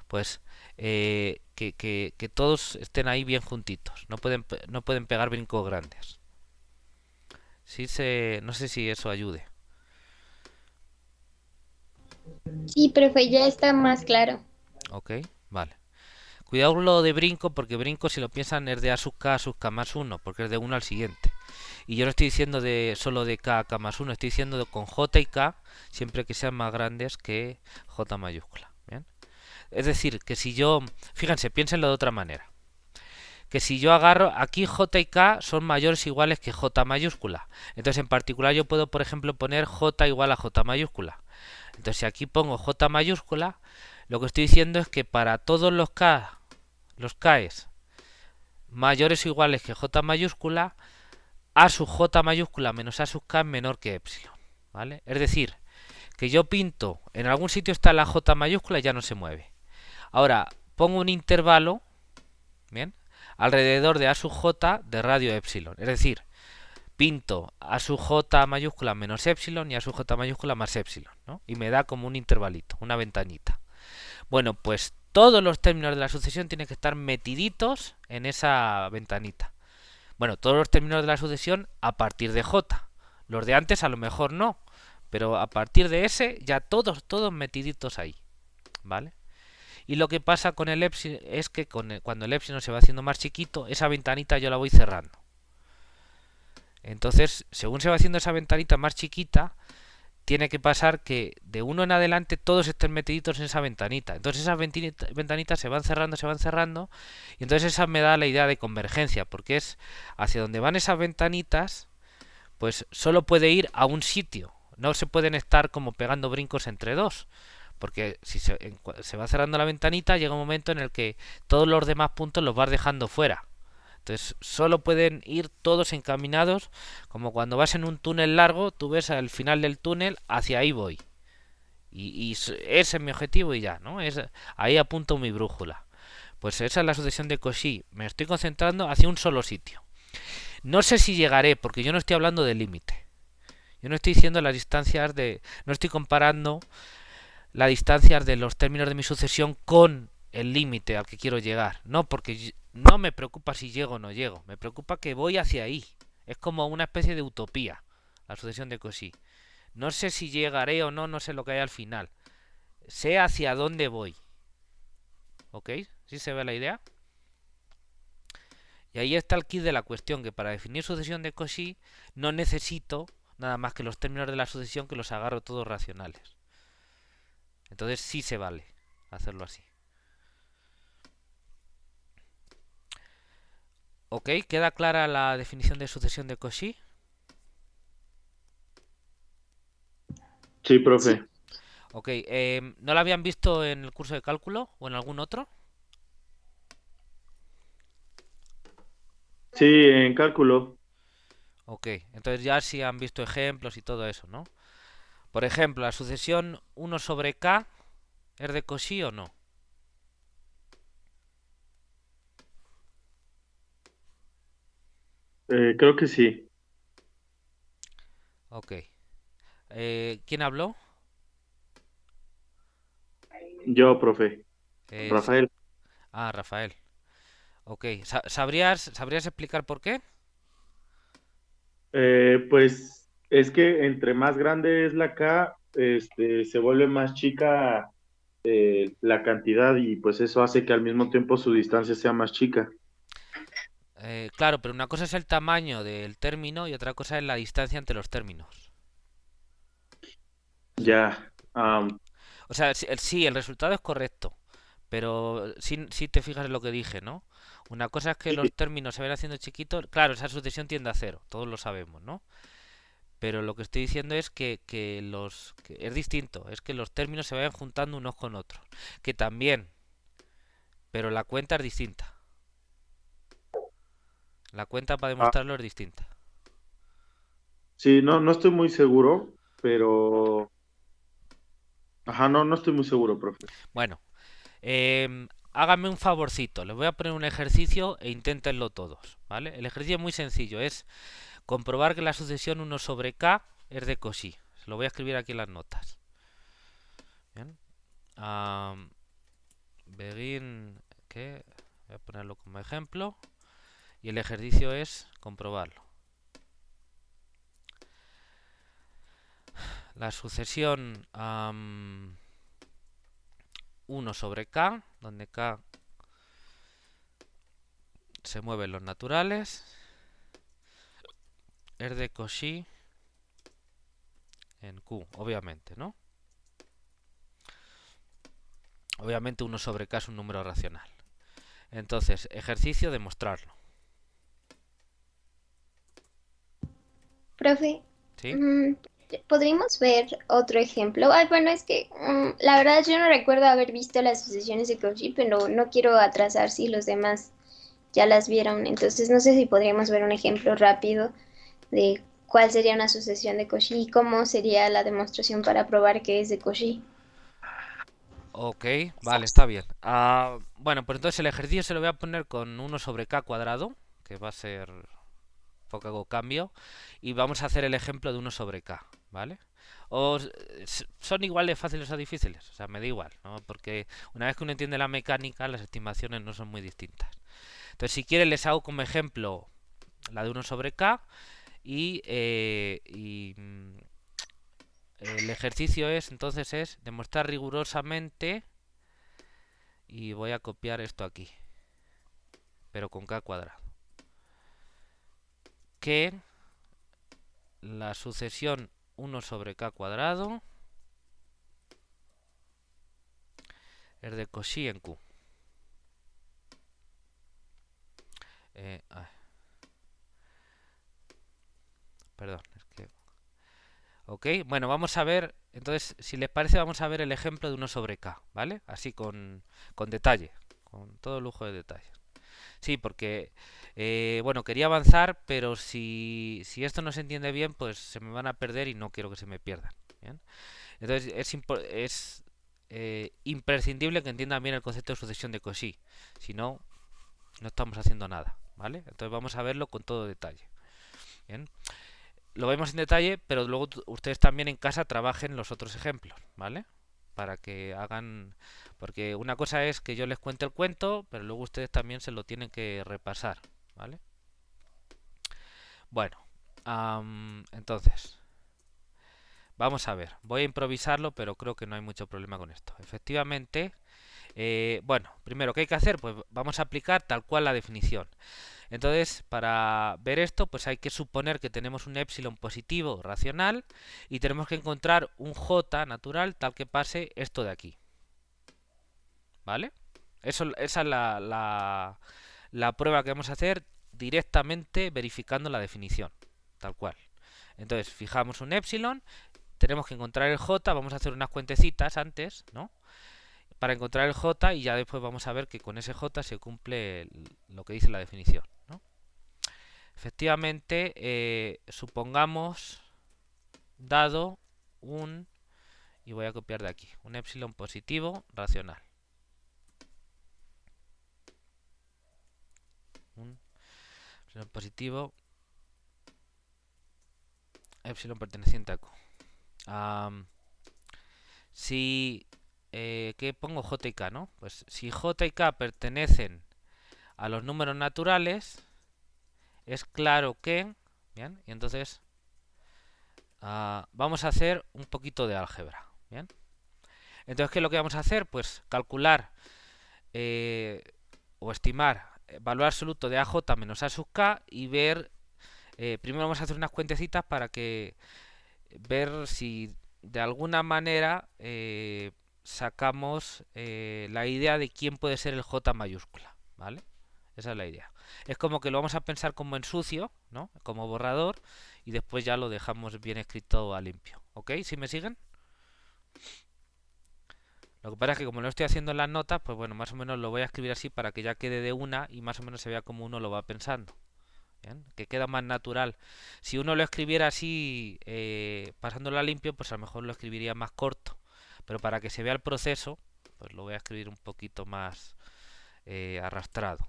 pues que todos estén ahí bien juntitos. No pueden pegar brincos grandes. No sé si eso ayude. Sí, profe, ya está más claro. Ok, vale. Cuidado con lo de brinco, porque brinco, si lo piensan, es de a sub k más 1, porque es de uno al siguiente. Y yo no estoy diciendo solo de k a k más 1, estoy diciendo con j y k, siempre que sean más grandes que j mayúscula. ¿Bien? Es decir, que si yo, fíjense, piénsenlo de otra manera. Que si yo agarro, aquí j y k son mayores o iguales que j mayúscula. Entonces, en particular, yo puedo, por ejemplo, poner j igual a j mayúscula. Entonces, si aquí pongo j mayúscula, lo que estoy diciendo es que para todos los k's mayores o iguales que j mayúscula, a sub j mayúscula menos a sub k es menor que epsilon, ¿vale? Es decir, que yo pinto, en algún sitio está la j mayúscula y ya no se mueve. Ahora, pongo un intervalo, ¿bien?, alrededor de a sub j de radio epsilon. Es decir, pinto a sub j mayúscula menos epsilon y a sub j mayúscula más epsilon, ¿no? Y me da como un intervalito, una ventanita. Bueno, pues todos los términos de la sucesión tienen que estar metiditos en esa ventanita. Bueno, todos los términos de la sucesión a partir de j. Los de antes a lo mejor no, pero a partir de ese ya todos metiditos ahí, ¿vale? Y lo que pasa con el epsilon es que cuando el epsilon se va haciendo más chiquito, esa ventanita yo la voy cerrando. Entonces, según se va haciendo esa ventanita más chiquita, tiene que pasar que de uno en adelante todos estén metiditos en esa ventanita. Entonces esas ventanitas se van cerrando, y entonces esa me da la idea de convergencia, porque es hacia donde van esas ventanitas, pues solo puede ir a un sitio. No se pueden estar como pegando brincos entre dos, porque si se va cerrando la ventanita, llega un momento en el que todos los demás puntos los vas dejando fuera. Entonces solo pueden ir todos encaminados, como cuando vas en un túnel largo, tú ves al final del túnel, hacia ahí voy. Y ese es mi objetivo y ya, ¿no? Ahí apunto mi brújula. Pues esa es la sucesión de Cauchy. Me estoy concentrando hacia un solo sitio. No sé si llegaré, porque yo no estoy hablando del límite. Yo no estoy diciendo las distancias no estoy comparando las distancias de los términos de mi sucesión con el límite al que quiero llegar. No, porque no me preocupa si llego o no llego. Me preocupa que voy hacia ahí. Es como una especie de utopía, la sucesión de Cauchy. No sé si llegaré o no, no sé lo que hay al final. Sé hacia dónde voy. ¿Ok? ¿Sí se ve la idea? Y ahí está el quid de la cuestión, que para definir sucesión de Cauchy no necesito nada más que los términos de la sucesión, que los agarro todos racionales. Entonces sí se vale hacerlo así. ¿Ok? ¿Queda clara la definición de sucesión de Cauchy? Sí, profe. Ok, ¿no la habían visto en el curso de cálculo o en algún otro? Sí, en cálculo. Ok, entonces ya sí han visto ejemplos y todo eso, ¿no? Por ejemplo, ¿la sucesión 1 sobre k es de Cauchy o no? Creo que sí. Ok. ¿Quién habló? Yo, profe. Sí. Rafael. Ah, Rafael. Ok. ¿Sabrías explicar por qué? Pues es que entre más grande es la K, se vuelve más chica la cantidad, y pues eso hace que al mismo tiempo su distancia sea más chica. Claro, pero una cosa es el tamaño del término y otra cosa es la distancia entre los términos. Ya. O sea, sí, el resultado es correcto, Pero si te fijas en lo que dije, ¿no? Una cosa es que los términos se vayan haciendo chiquitos. Claro, esa sucesión tiende a cero, todos lo sabemos, ¿no? Pero lo que estoy diciendo es que es distinto, es que los términos se vayan juntando unos con otros. Que también, pero la cuenta es distinta. La cuenta para demostrarlo es distinta. Sí, no estoy muy seguro, pero... Ajá, no estoy muy seguro, profe. Bueno, háganme un favorcito, les voy a poner un ejercicio e inténtenlo todos, ¿vale? El ejercicio es muy sencillo, es comprobar que la sucesión 1 sobre k es de Cauchy. Se lo voy a escribir aquí en las notas. Bien. Begin, ¿qué? Voy a ponerlo como ejemplo. Y el ejercicio es comprobarlo. La sucesión 1 sobre k, donde k se mueven los naturales, es de Cauchy en q, obviamente, ¿no? Obviamente 1 sobre k es un número racional. Entonces, ejercicio de mostrarlo. Profe, ¿Sí? ¿podríamos ver otro ejemplo? Ay, bueno, es que la verdad yo no recuerdo haber visto las sucesiones de Cauchy, pero no quiero atrasar si los demás ya las vieron. Entonces no sé si podríamos ver un ejemplo rápido de cuál sería una sucesión de Cauchy y cómo sería la demostración para probar que es de Cauchy. Ok, vale, está bien. Bueno, pues entonces el ejercicio se lo voy a poner con 1 sobre k cuadrado, que va a ser poco cambio, y vamos a hacer el ejemplo de 1 sobre k, ¿vale? Son igual de fáciles o difíciles, o sea, me da igual, ¿no? Porque una vez que uno entiende la mecánica, las estimaciones no son muy distintas. Entonces, si quieren, les hago como ejemplo la de 1 sobre k y el ejercicio entonces es demostrar rigurosamente, y voy a copiar esto aquí, pero con k cuadrado, que la sucesión 1 sobre k cuadrado es de Cauchy en q. Perdón, es que... Ok, bueno, vamos a ver, entonces, si les parece, vamos a ver el ejemplo de 1 sobre k, ¿vale? Así con detalle, con todo lujo de detalles. Sí, porque, bueno, quería avanzar, pero si esto no se entiende bien, pues se me van a perder y no quiero que se me pierdan. ¿Bien? Entonces, es imprescindible que entiendan bien el concepto de sucesión de Cauchy. Si no, no estamos haciendo nada, ¿vale? Entonces vamos a verlo con todo detalle. Bien. Lo vemos en detalle, pero luego ustedes también en casa trabajen los otros ejemplos, ¿vale? Para que hagan... Porque una cosa es que yo les cuente el cuento, pero luego ustedes también se lo tienen que repasar, ¿vale? Bueno, entonces... Vamos a ver, voy a improvisarlo, pero creo que no hay mucho problema con esto. Efectivamente, bueno, primero, ¿qué hay que hacer? Pues vamos a aplicar tal cual la definición. Entonces, para ver esto, pues hay que suponer que tenemos un épsilon positivo racional y tenemos que encontrar un j natural tal que pase esto de aquí. ¿Vale? Esa es la prueba que vamos a hacer directamente verificando la definición, tal cual. Entonces, fijamos un épsilon, tenemos que encontrar el j, vamos a hacer unas cuentecitas antes, ¿no? Para encontrar el j y ya después vamos a ver que con ese j se cumple lo que dice la definición, ¿no? Efectivamente, supongamos, dado un, y voy a copiar de aquí, un épsilon positivo racional. Un épsilon positivo, épsilon perteneciente a Q. Si, ¿qué pongo? J y K, ¿no? Pues si J y K pertenecen a los números naturales, es claro que... Bien, y entonces vamos a hacer un poquito de álgebra. Bien. Entonces, ¿qué es lo que vamos a hacer? Pues calcular o estimar valor absoluto de AJ menos A sub K y ver... primero vamos a hacer unas cuentecitas para que ver si de alguna manera sacamos la idea de quién puede ser el J mayúscula, ¿vale? Esa es la idea. Es como que lo vamos a pensar como en sucio, ¿no? Como borrador, y después ya lo dejamos bien escrito a limpio. ¿Ok? ¿Sí me siguen? Lo que pasa es que como lo estoy haciendo en las notas, pues bueno, más o menos lo voy a escribir así para que ya quede de una y más o menos se vea como uno lo va pensando. ¿Bien? Que queda más natural. Si uno lo escribiera así, pasándolo a limpio, pues a lo mejor lo escribiría más corto. Pero para que se vea el proceso, pues lo voy a escribir un poquito más arrastrado.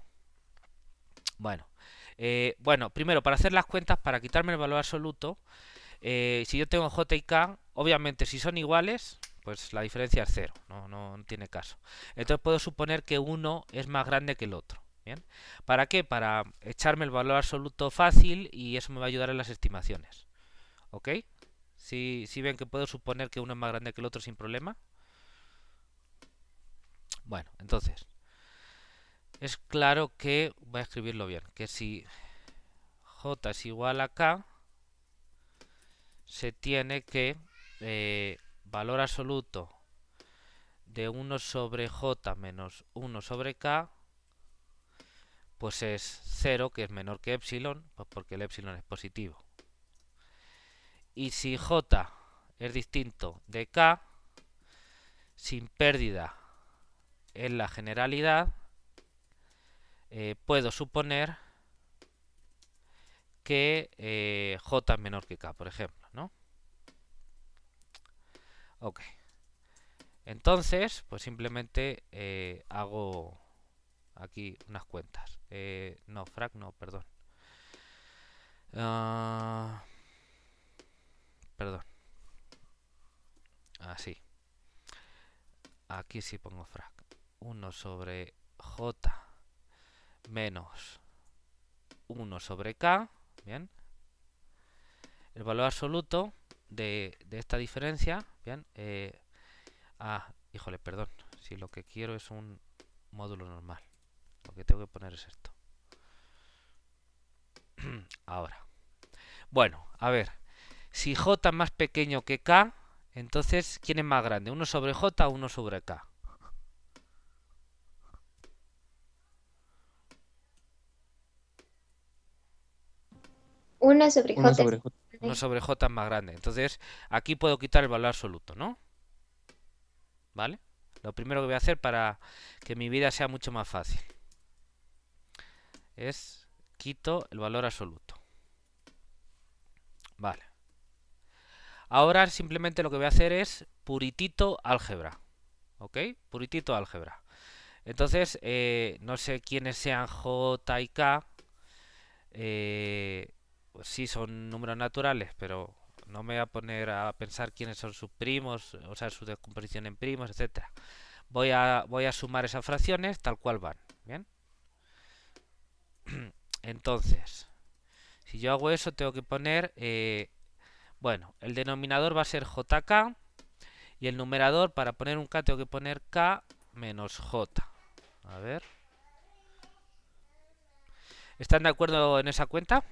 Bueno, primero, para hacer las cuentas, para quitarme el valor absoluto, si yo tengo J y K, obviamente si son iguales, pues la diferencia es 0, no tiene caso. Entonces puedo suponer que uno es más grande que el otro. ¿Bien? ¿Para qué? Para echarme el valor absoluto fácil y eso me va a ayudar en las estimaciones. ¿Ok? ¿Sí ven que puedo suponer que uno es más grande que el otro sin problema? Bueno, entonces, es claro que, voy a escribirlo bien, que si J es igual a K, se tiene que valor absoluto de 1 sobre J menos 1 sobre K, pues es 0, que es menor que epsilon, pues porque el epsilon es positivo. Y si J es distinto de K, sin pérdida en la generalidad, puedo suponer que J es menor que K, por ejemplo, ¿no? Ok. Entonces, pues simplemente hago aquí unas cuentas. No, frac no, perdón. Perdón. Así. Aquí sí pongo frac. 1 sobre J menos 1 sobre K. Bien. El valor absoluto de esta diferencia. Bien. Híjole, perdón. Si lo que quiero es un módulo normal. Lo que tengo que poner es esto. Ahora. Bueno, a ver. Si J es más pequeño que K, entonces, ¿quién es más grande? ¿1 sobre J o 1 sobre K? Uno sobre Uno J. sobre J. 1 sobre J es más grande. Entonces, aquí puedo quitar el valor absoluto, ¿no? ¿Vale? Lo primero que voy a hacer para que mi vida sea mucho más fácil es quito el valor absoluto. Vale. Ahora simplemente lo que voy a hacer es puritito álgebra. ¿Ok? Puritito álgebra. Entonces, no sé quiénes sean J y K. Pues sí, son números naturales, pero no me voy a poner a pensar quiénes son sus primos, o sea, su descomposición en primos, etcétera. Voy a sumar esas fracciones tal cual van. ¿Bien? Entonces, si yo hago eso, tengo que poner... bueno, el denominador va a ser JK y el numerador, para poner un K, tengo que poner K menos J. A ver. ¿Están de acuerdo en esa cuenta?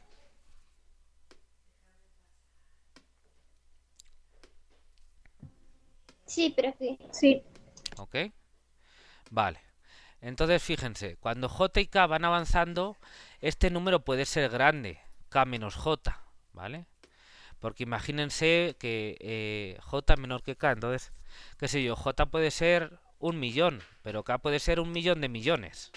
Sí, profe. Sí, ¿Ok? Vale. Entonces, fíjense, cuando J y K van avanzando, este número puede ser grande, K menos J, ¿vale? Porque imagínense que J es menor que K, entonces, qué sé yo, J puede ser 1 millón, pero K puede ser 1 millón de millones.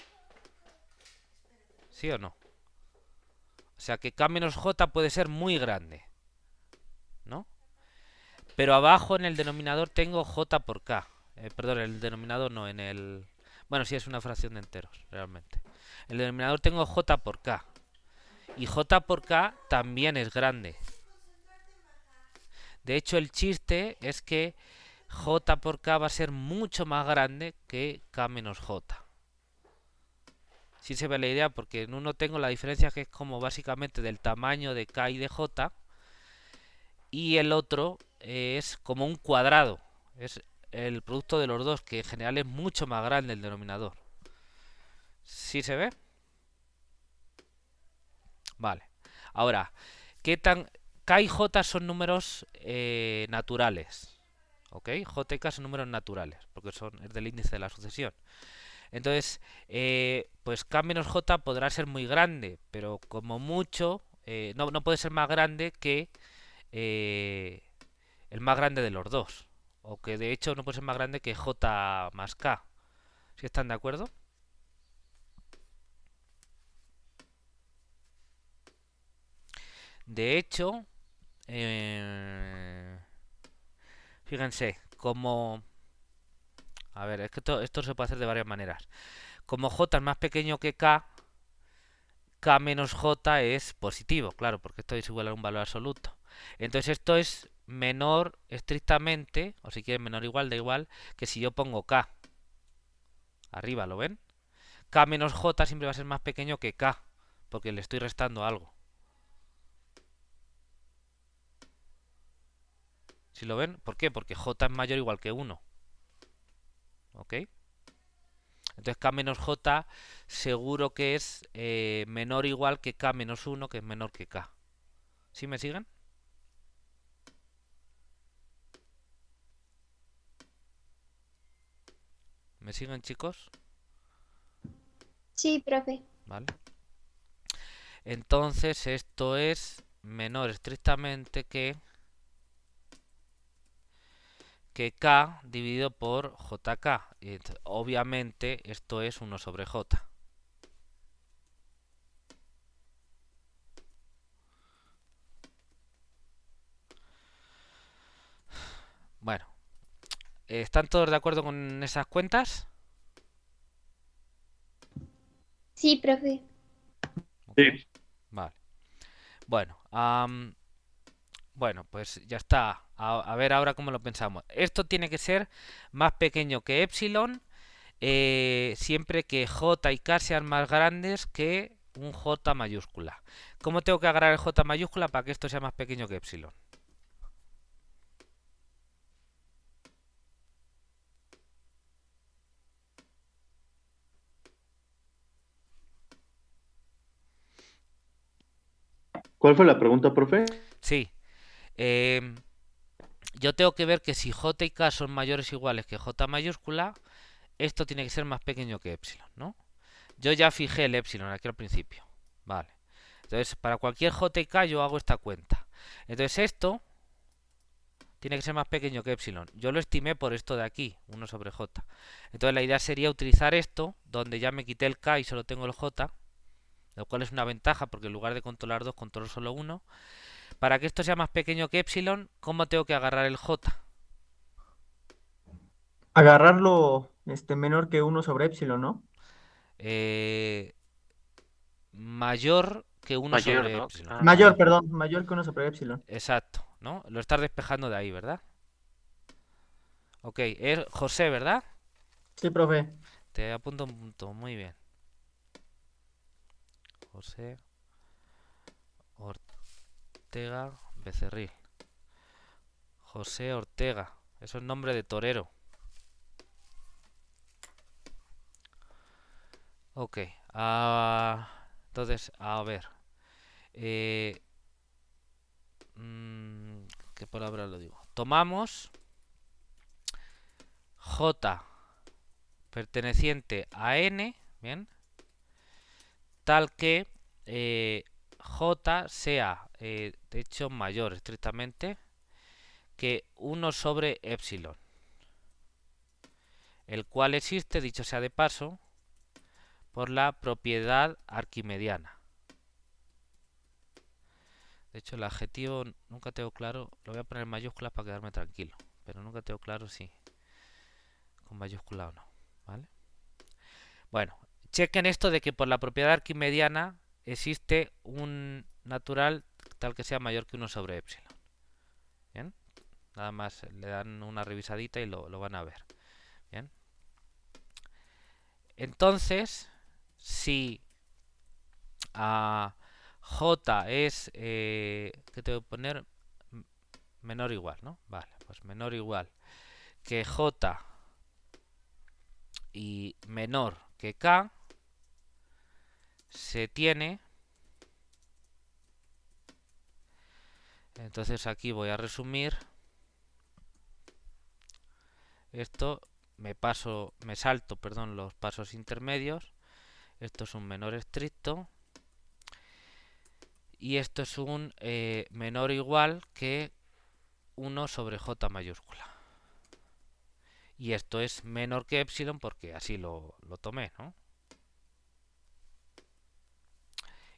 ¿Sí o no? O sea que K menos J puede ser muy grande, ¿no? Pero abajo en el denominador tengo J por K. Perdón, el denominador no, en el... Bueno, sí es una fracción de enteros, realmente. En el denominador tengo J por K. Y J por K también es grande. De hecho, el chiste es que J por K va a ser mucho más grande que K menos J. Sí se ve la idea, porque en uno tengo la diferencia que es como básicamente del tamaño de K y de J. Y el otro es como un cuadrado. Es el producto de los dos, que en general es mucho más grande el denominador. ¿Sí se ve? Vale. Ahora, ¿qué tan... K y J son números naturales, ¿ok? J y K son números naturales, porque es del índice de la sucesión. Entonces, pues K menos J podrá ser muy grande, pero como mucho, no puede ser más grande que el más grande de los dos. O que de hecho no puede ser más grande que J más K. ¿Sí están de acuerdo? De hecho, fíjense, como... A ver, es que esto se puede hacer de varias maneras. Como J es más pequeño que K, K menos J es positivo, claro, porque esto es igual a un valor absoluto. Entonces esto es menor estrictamente, o si quieres menor igual, da igual, que si yo pongo K. Arriba, ¿lo ven? K menos J siempre va a ser más pequeño que K, porque le estoy restando algo. ¿Sí lo ven? ¿Por qué? Porque J es mayor o igual que 1. ¿Ok? Entonces K menos J seguro que es menor o igual que K menos 1, que es menor que K. ¿Sí me siguen? ¿Me siguen, chicos? Sí, profe. ¿Vale? Entonces esto es menor estrictamente que K dividido por JK. Y obviamente esto es 1 sobre J. Bueno, ¿están todos de acuerdo con esas cuentas? Sí, profe. ¿Ok? Vale. Bueno, bueno, pues ya está. A ver ahora cómo lo pensamos. Esto tiene que ser más pequeño que epsilon, siempre que J y K sean más grandes que un J mayúscula. ¿Cómo tengo que agarrar el J mayúscula para que esto sea más pequeño que epsilon? ¿Cuál fue la pregunta, profe? Sí. Yo tengo que ver que si J y K son mayores o iguales que J mayúscula, esto tiene que ser más pequeño que epsilon, ¿no? Yo ya fijé el epsilon aquí al principio. Vale. Entonces, para cualquier J y K yo hago esta cuenta. Entonces esto tiene que ser más pequeño que epsilon. Yo lo estimé por esto de aquí, 1 sobre J. Entonces la idea sería utilizar esto, donde ya me quité el K y solo tengo el J, lo cual es una ventaja porque en lugar de controlar 2, controlo solo 1. Para que esto sea más pequeño que epsilon, ¿cómo tengo que agarrar el J? Agarrarlo menor que 1 sobre epsilon, ¿no? Mayor que 1 Mayor, sobre ¿no? epsilon. Mayor, perdón, mayor que 1 sobre epsilon. Exacto, ¿no? Lo estás despejando de ahí, ¿verdad? Ok, es José, ¿verdad? Sí, profe. Te apunto un punto, muy bien. José Ortega Becerril. José Ortega, eso es nombre de torero. Ok, entonces, a ver. Eh, ¿Qué palabra lo digo? Tomamos J perteneciente a N, ¿bien? Tal que J sea, de hecho, mayor estrictamente que 1 sobre epsilon, el cual existe, dicho sea de paso, por la propiedad arquimediana. De hecho, el adjetivo nunca tengo claro, lo voy a poner en mayúsculas para quedarme tranquilo, pero nunca tengo claro si con mayúscula o no, ¿vale? Bueno, chequen esto de que por la propiedad arquimediana existe un natural tal que sea mayor que 1 sobre epsilon. ¿Bien? Nada más le dan una revisadita y lo van a ver. ¿Bien? Entonces, si J es, ¿qué tengo que poner? Menor o igual, ¿no? Vale, pues menor o igual que J y menor que K, se tiene... Entonces aquí voy a resumir esto me salto, perdón, los pasos intermedios. Esto es un menor estricto. Y esto es un menor o igual que 1 sobre j mayúscula. Y esto es menor que epsilon porque así lo tomé, ¿no?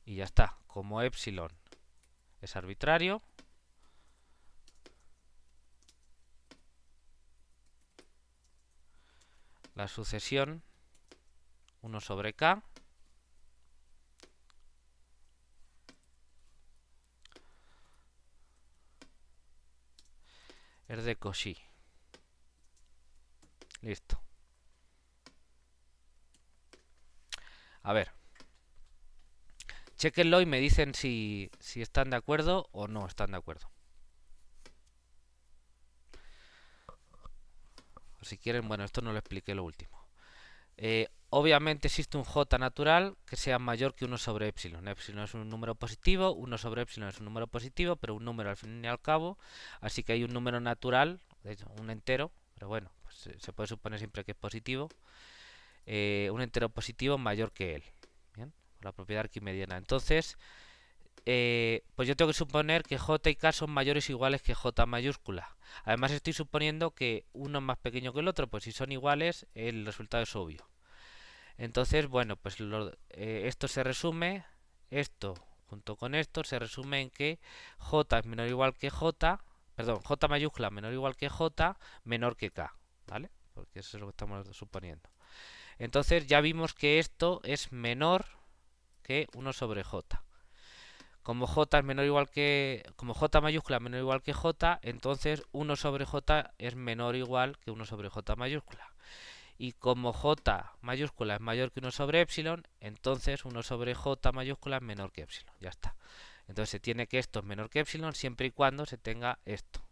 Y ya está. Como epsilon es arbitrario, la sucesión 1 sobre k es de Cauchy. Listo. A ver. Chequenlo y me dicen si están de acuerdo o no están de acuerdo. O si quieren, bueno, esto no lo expliqué lo último. Obviamente existe un j natural que sea mayor que 1 sobre epsilon. Epsilon es un número positivo, 1 sobre epsilon es un número positivo, pero un número al fin y al cabo. Así que hay un número natural, de hecho, un entero, pero bueno, pues se puede suponer siempre que es positivo. Un entero positivo mayor que él. ¿Bien? Por la propiedad arquimediana. Entonces, pues yo tengo que suponer que j y k son mayores o iguales que j mayúscula. Además estoy suponiendo que uno es más pequeño que el otro, pues si son iguales el resultado es obvio. Entonces, bueno, pues esto se resume, esto junto con esto se resume en que j es menor o igual que j, perdón, j mayúscula menor o igual que j menor que k, ¿vale? Porque eso es lo que estamos suponiendo. Entonces ya vimos que esto es menor que 1 sobre j. Como j es menor o igual que, como j mayúscula menor o igual que j, entonces 1 sobre j es menor o igual que 1 sobre j mayúscula. Y como j mayúscula es mayor que 1 sobre epsilon, entonces 1 sobre j mayúscula es menor que epsilon. Ya está. Entonces se tiene que esto es menor que epsilon siempre y cuando se tenga esto.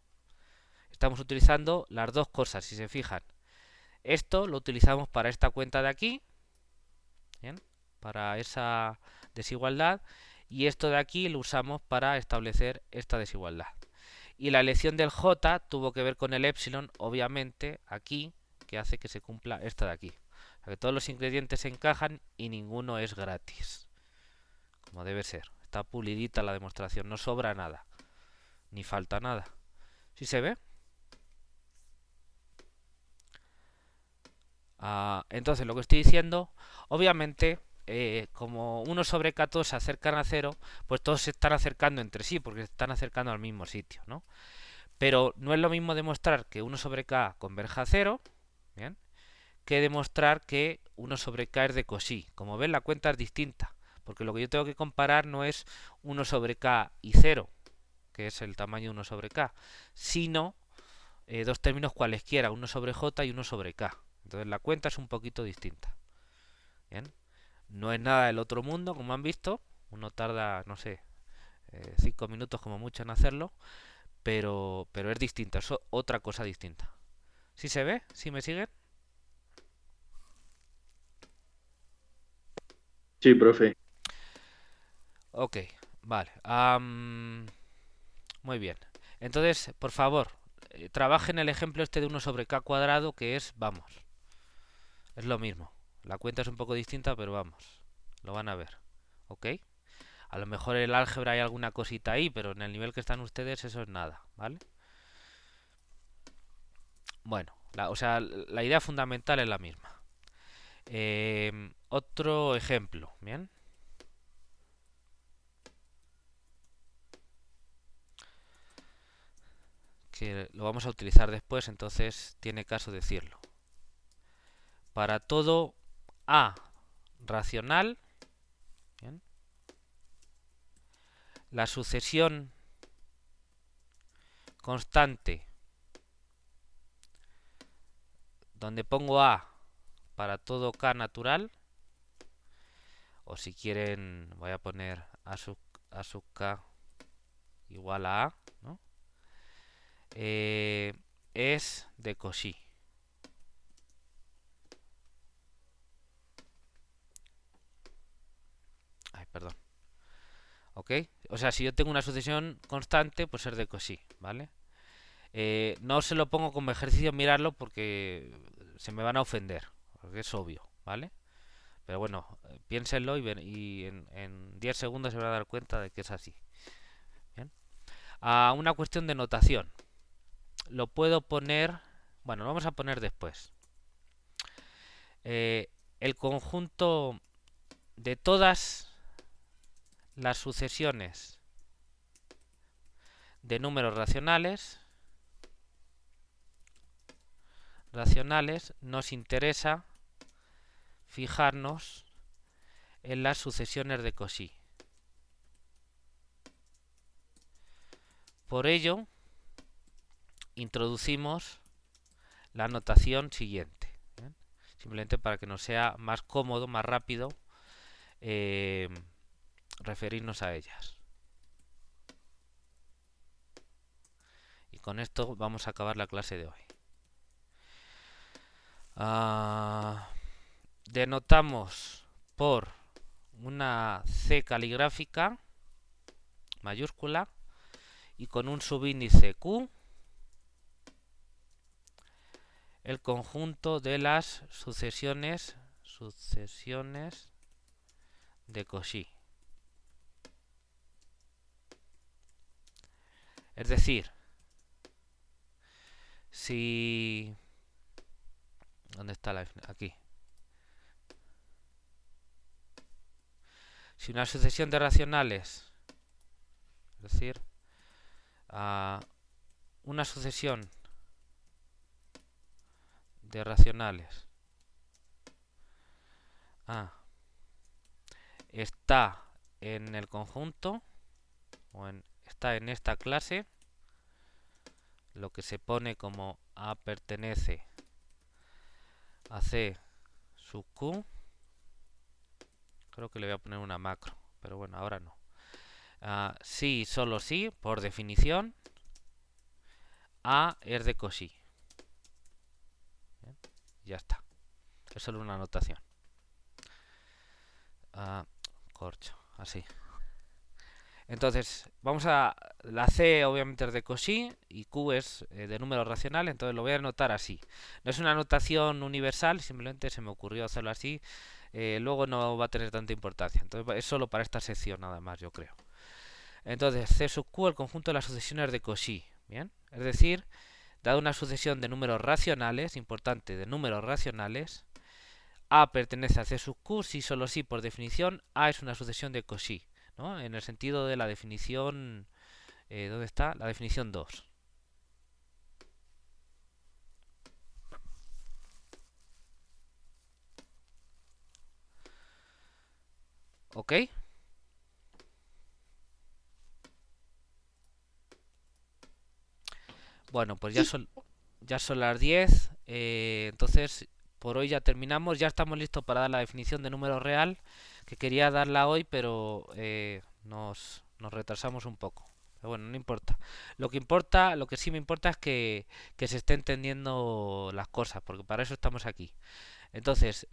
Estamos utilizando las dos cosas, si se fijan. Esto lo utilizamos para esta cuenta de aquí, ¿bien? Para esa desigualdad. Y esto de aquí lo usamos para establecer esta desigualdad. Y la elección del j tuvo que ver con el epsilon, obviamente, aquí, que hace que se cumpla esta de aquí. O sea que todos los ingredientes se encajan y ninguno es gratis. Como debe ser. Está pulidita la demostración, no sobra nada. Ni falta nada. ¿Sí se ve? Entonces lo que estoy diciendo, obviamente, como 1 sobre k todos se acercan a 0, pues todos se están acercando entre sí, porque se están acercando al mismo sitio, ¿no? Pero no es lo mismo demostrar que 1 sobre k converja a 0, ¿bien? Que demostrar que 1 sobre k es de Cauchy. Como ven, la cuenta es distinta, porque lo que yo tengo que comparar no es 1 sobre k y 0, que es el tamaño de 1 sobre k, sino dos términos cualesquiera, 1 sobre j y 1 sobre k. Entonces la cuenta es un poquito distinta. ¿Bien? No es nada del otro mundo, como han visto. Uno tarda, no sé, 5 minutos como mucho en hacerlo, pero es distinta, es otra cosa distinta. ¿Sí se ve? ¿Sí me siguen? Sí, profe. Ok, vale. Muy bien. Entonces, por favor, trabajen el ejemplo este de 1 sobre k cuadrado, que es, vamos, es lo mismo. La cuenta es un poco distinta, pero vamos, lo van a ver. ¿Ok? A lo mejor en el álgebra hay alguna cosita ahí, pero en el nivel que están ustedes eso es nada, ¿vale? Bueno, o sea, la idea fundamental es la misma. Otro ejemplo, ¿bien? Que lo vamos a utilizar después, entonces tiene caso decirlo. Para todo A racional, ¿bien? La sucesión constante donde pongo A para todo K natural, o si quieren voy a poner A sub K igual a A, ¿no? Es de Cauchy. Ay, perdón. ¿Ok? O sea, si yo tengo una sucesión constante, pues es de Cauchy, ¿vale? No se lo pongo como ejercicio mirarlo porque se me van a ofender, porque es obvio, ¿vale? Pero bueno, piénsenlo y en 10 segundos se van a dar cuenta de que es así. Bien. Una cuestión de notación. Lo puedo poner, bueno, lo vamos a poner después. El conjunto de todas las sucesiones de números racionales nos interesa fijarnos en las sucesiones de Cauchy. Por ello, introducimos la notación siguiente, ¿bien? Simplemente para que nos sea más cómodo, más rápido referirnos a ellas. Y con esto vamos a acabar la clase de hoy. Denotamos por una C caligráfica mayúscula y con un subíndice Q el conjunto de las sucesiones de Cauchy. Es decir, si... ¿Dónde está la...? Aquí. Si una sucesión de racionales, es decir, una sucesión de racionales está en el conjunto o está en esta clase, lo que se pone como A pertenece a C sub Q. Creo que le voy a poner una macro, pero bueno, ahora no. Sí, solo sí, por definición, A es de Cauchy. Bien, ya está. Es solo una anotación. Corcho, así. Entonces, la C obviamente es de Cauchy y Q es de número racional, entonces lo voy a anotar así. No es una anotación universal, simplemente se me ocurrió hacerlo así. Luego no va a tener tanta importancia. Entonces es solo para esta sección nada más, yo creo. Entonces, C sub Q, el conjunto de las sucesiones de Cauchy. Bien, es decir, dado una sucesión de números racionales, importante, de números racionales, A pertenece a C sub Q, si solo sí, por definición, A es una sucesión de Cauchy, ¿no? En el sentido de la definición... ¿dónde está? La definición 2. ¿Ok? Bueno, pues ya son las 10. Entonces, por hoy ya terminamos. Ya estamos listos para dar la definición de número real, que quería darla hoy, pero nos retrasamos un poco. Pero bueno, no importa. Lo que sí me importa es que se esté entendiendo las cosas, porque para eso estamos aquí. Entonces,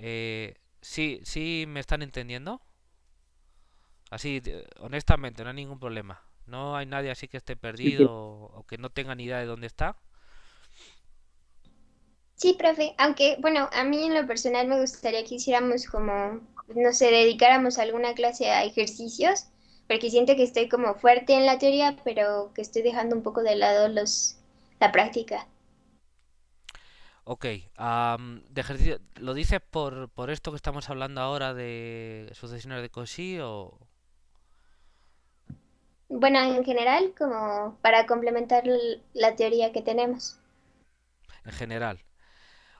¿sí me están entendiendo? Así, honestamente, no hay ningún problema. No hay nadie así que esté perdido o que no tenga ni idea de dónde está. Sí, profe, aunque bueno, a mí en lo personal me gustaría que hiciéramos como, no sé, dedicáramos alguna clase a ejercicios, porque siento que estoy como fuerte en la teoría, pero que estoy dejando un poco de lado la práctica. Ok, de ejercicio, ¿lo dices por esto que estamos hablando ahora de sucesiones de Cauchy o Bueno, en general, como para complementar la teoría que tenemos. en general?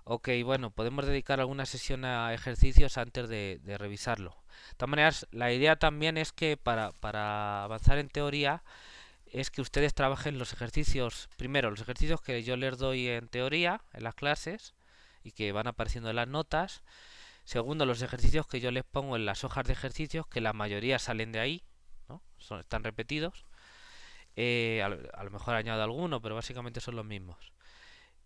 Ok, bueno, podemos dedicar alguna sesión a ejercicios antes de revisarlo. De todas maneras, la idea también es que para avanzar en teoría es que ustedes trabajen los ejercicios, primero los ejercicios que yo les doy en teoría, en las clases, y que van apareciendo en las notas. Segundo, los ejercicios que yo les pongo en las hojas de ejercicios, que la mayoría salen de ahí, ¿no? Están repetidos. A lo mejor añado alguno, pero básicamente son los mismos.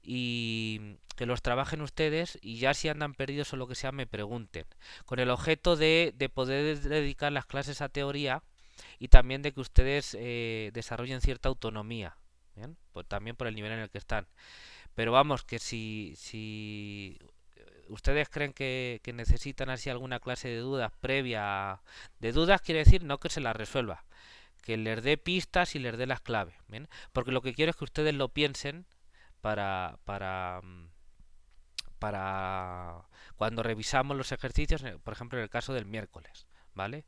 Y que los trabajen ustedes y ya si andan perdidos o lo que sea me pregunten. Con el objeto de poder dedicar las clases a teoría y también de que ustedes desarrollen cierta autonomía. ¿bien? Pues también por el nivel en el que están. Pero vamos, que si ustedes creen que necesitan así alguna clase de dudas previa, de dudas quiere decir no que se las resuelva, que les dé pistas y les dé las claves, ¿bien? Porque lo que quiero es que ustedes lo piensen para cuando revisamos los ejercicios, por ejemplo en el caso del miércoles, ¿vale?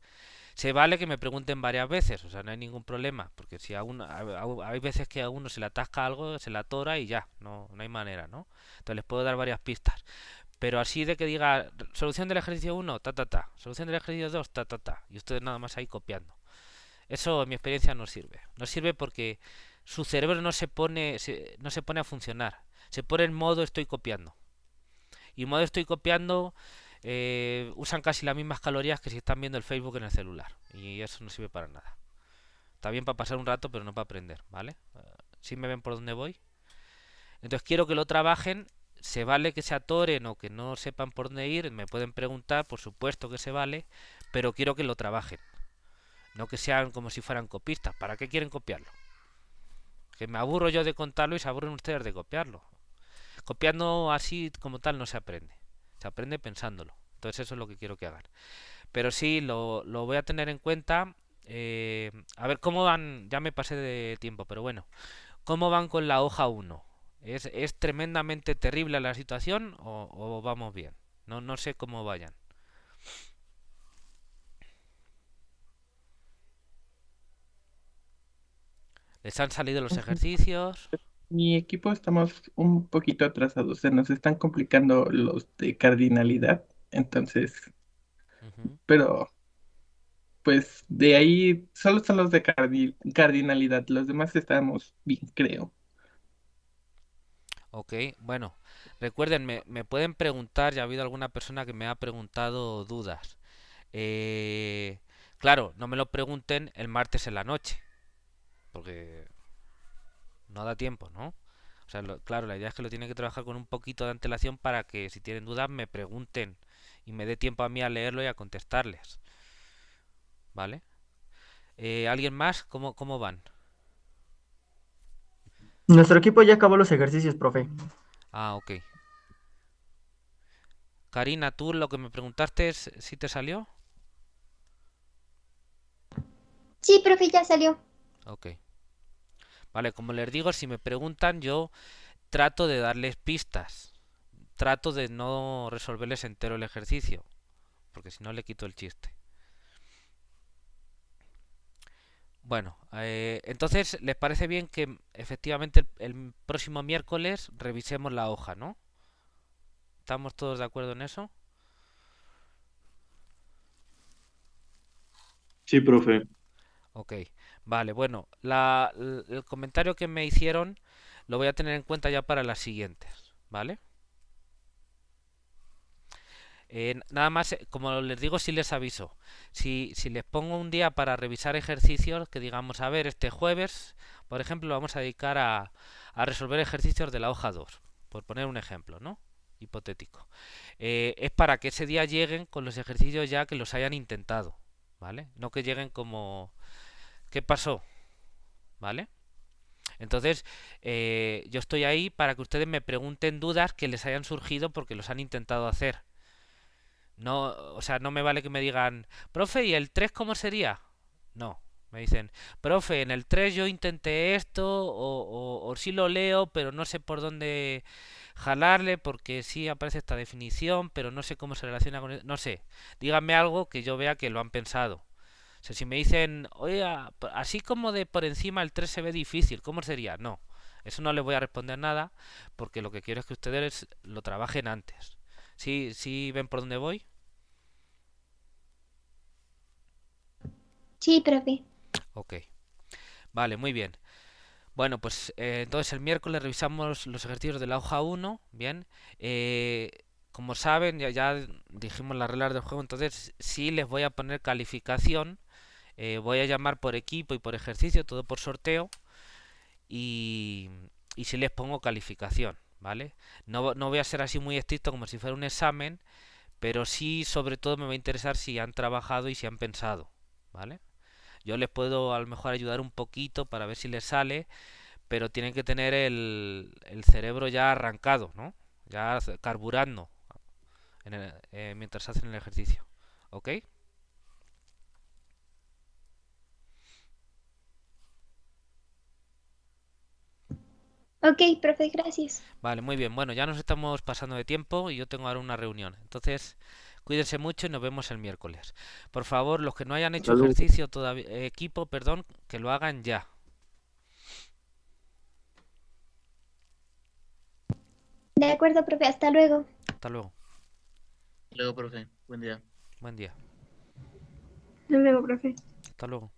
Se vale que me pregunten varias veces, o sea, no hay ningún problema, porque si hay veces que a uno se le atasca algo, se le atora y ya, no hay manera, ¿no? Entonces les puedo dar varias pistas. Pero así de que diga, solución del ejercicio 1, ta, ta, ta, solución del ejercicio 2, ta, ta, ta, y ustedes nada más ahí copiando. Eso en mi experiencia no sirve. No sirve porque su cerebro no se pone a funcionar. Se pone en modo estoy copiando. Y en modo estoy copiando usan casi las mismas calorías que si están viendo el Facebook en el celular. Y eso no sirve para nada. Está bien para pasar un rato, pero no para aprender, ¿vale? ¿Sí me ven por dónde voy? Entonces quiero que lo trabajen. Se vale que se atoren o que no sepan por dónde ir. Me pueden preguntar, por supuesto que se vale. Pero quiero que lo trabajen. No que sean como si fueran copistas. ¿Para qué quieren copiarlo? Que me aburro yo de contarlo y se aburren ustedes de copiarlo. Copiando así como tal no se aprende. Se aprende pensándolo. Entonces eso es lo que quiero que hagan. Pero sí, lo voy a tener en cuenta. A ver cómo van. Ya me pasé de tiempo, pero bueno. ¿Cómo van con la hoja 1? ¿Es tremendamente terrible la situación o vamos bien? No sé cómo vayan. ¿Les han salido los ejercicios? Mi equipo estamos un poquito atrasados, se nos están complicando los de cardinalidad, entonces, Ujú. pero pues de ahí solo son los de cardinalidad, los demás estamos bien, creo. Ok, bueno, recuerden, me pueden preguntar, ya ha habido alguna persona que me ha preguntado dudas. Eh, claro, no me lo pregunten el martes en la noche, porque no da tiempo, ¿no? O sea, claro, la idea es que lo tienen que trabajar con un poquito de antelación para que si tienen dudas me pregunten y me dé tiempo a mí a leerlo y a contestarles, ¿vale? ¿Alguien más? ¿Cómo van? Nuestro equipo ya acabó los ejercicios, profe. Ah, ok. Karina, ¿tú lo que me preguntaste es si te salió? Sí, profe, ya salió. Ok. Vale, como les digo, si me preguntan, yo trato de darles pistas. Trato de no resolverles entero el ejercicio, porque si no le quito el chiste. Bueno, entonces, ¿les parece bien que efectivamente el próximo miércoles revisemos la hoja, ¿no? ¿Estamos todos de acuerdo en eso? Sí, profe. Ok, vale, bueno, el comentario que me hicieron lo voy a tener en cuenta ya para las siguientes, ¿vale? Nada más, como les digo, si les aviso. Si les pongo un día para revisar ejercicios, que digamos, a ver, este jueves, por ejemplo, lo vamos a dedicar a resolver ejercicios de la hoja 2, por poner un ejemplo, ¿no? Hipotético. Es para que ese día lleguen con los ejercicios ya que los hayan intentado, ¿vale? No que lleguen como, ¿qué pasó? ¿Vale? Entonces, yo estoy ahí para que ustedes me pregunten dudas que les hayan surgido porque los han intentado hacer. No, o sea, no me vale que me digan, profe, ¿y el 3 cómo sería? No, me dicen, profe, en el 3 yo intenté esto, o sí lo leo, pero no sé por dónde jalarle, porque sí aparece esta definición, pero no sé cómo se relaciona con... No sé, díganme algo que yo vea que lo han pensado. O sea, si me dicen, oye, así como de por encima el 3 se ve difícil, ¿cómo sería? No, eso no les voy a responder nada, porque lo que quiero es que ustedes lo trabajen antes. ¿Sí ven por dónde voy? Sí, profe. Ok, vale, muy bien. Bueno, pues entonces el miércoles revisamos los ejercicios de la hoja 1, bien. Como saben, ya dijimos las reglas del juego, entonces sí les voy a poner calificación. Voy a llamar por equipo y por ejercicio, todo por sorteo. Y sí les pongo calificación, ¿vale? No voy a ser así muy estricto como si fuera un examen, pero sí sobre todo me va a interesar si han trabajado y si han pensado, ¿vale? Yo les puedo a lo mejor ayudar un poquito para ver si les sale, pero tienen que tener el cerebro ya arrancado, ¿no? Ya carburando mientras hacen el ejercicio. ¿Ok? Ok, profe, gracias. Vale, muy bien. Bueno, ya nos estamos pasando de tiempo y yo tengo ahora una reunión. Entonces, cuídense mucho y nos vemos el miércoles. Por favor, los que no hayan hecho Salud. ejercicio todavía, equipo, perdón, que lo hagan ya. De acuerdo, profe, hasta luego. Hasta luego. Luego, profe. Buen día. Buen día. Hasta luego, profe. Hasta luego.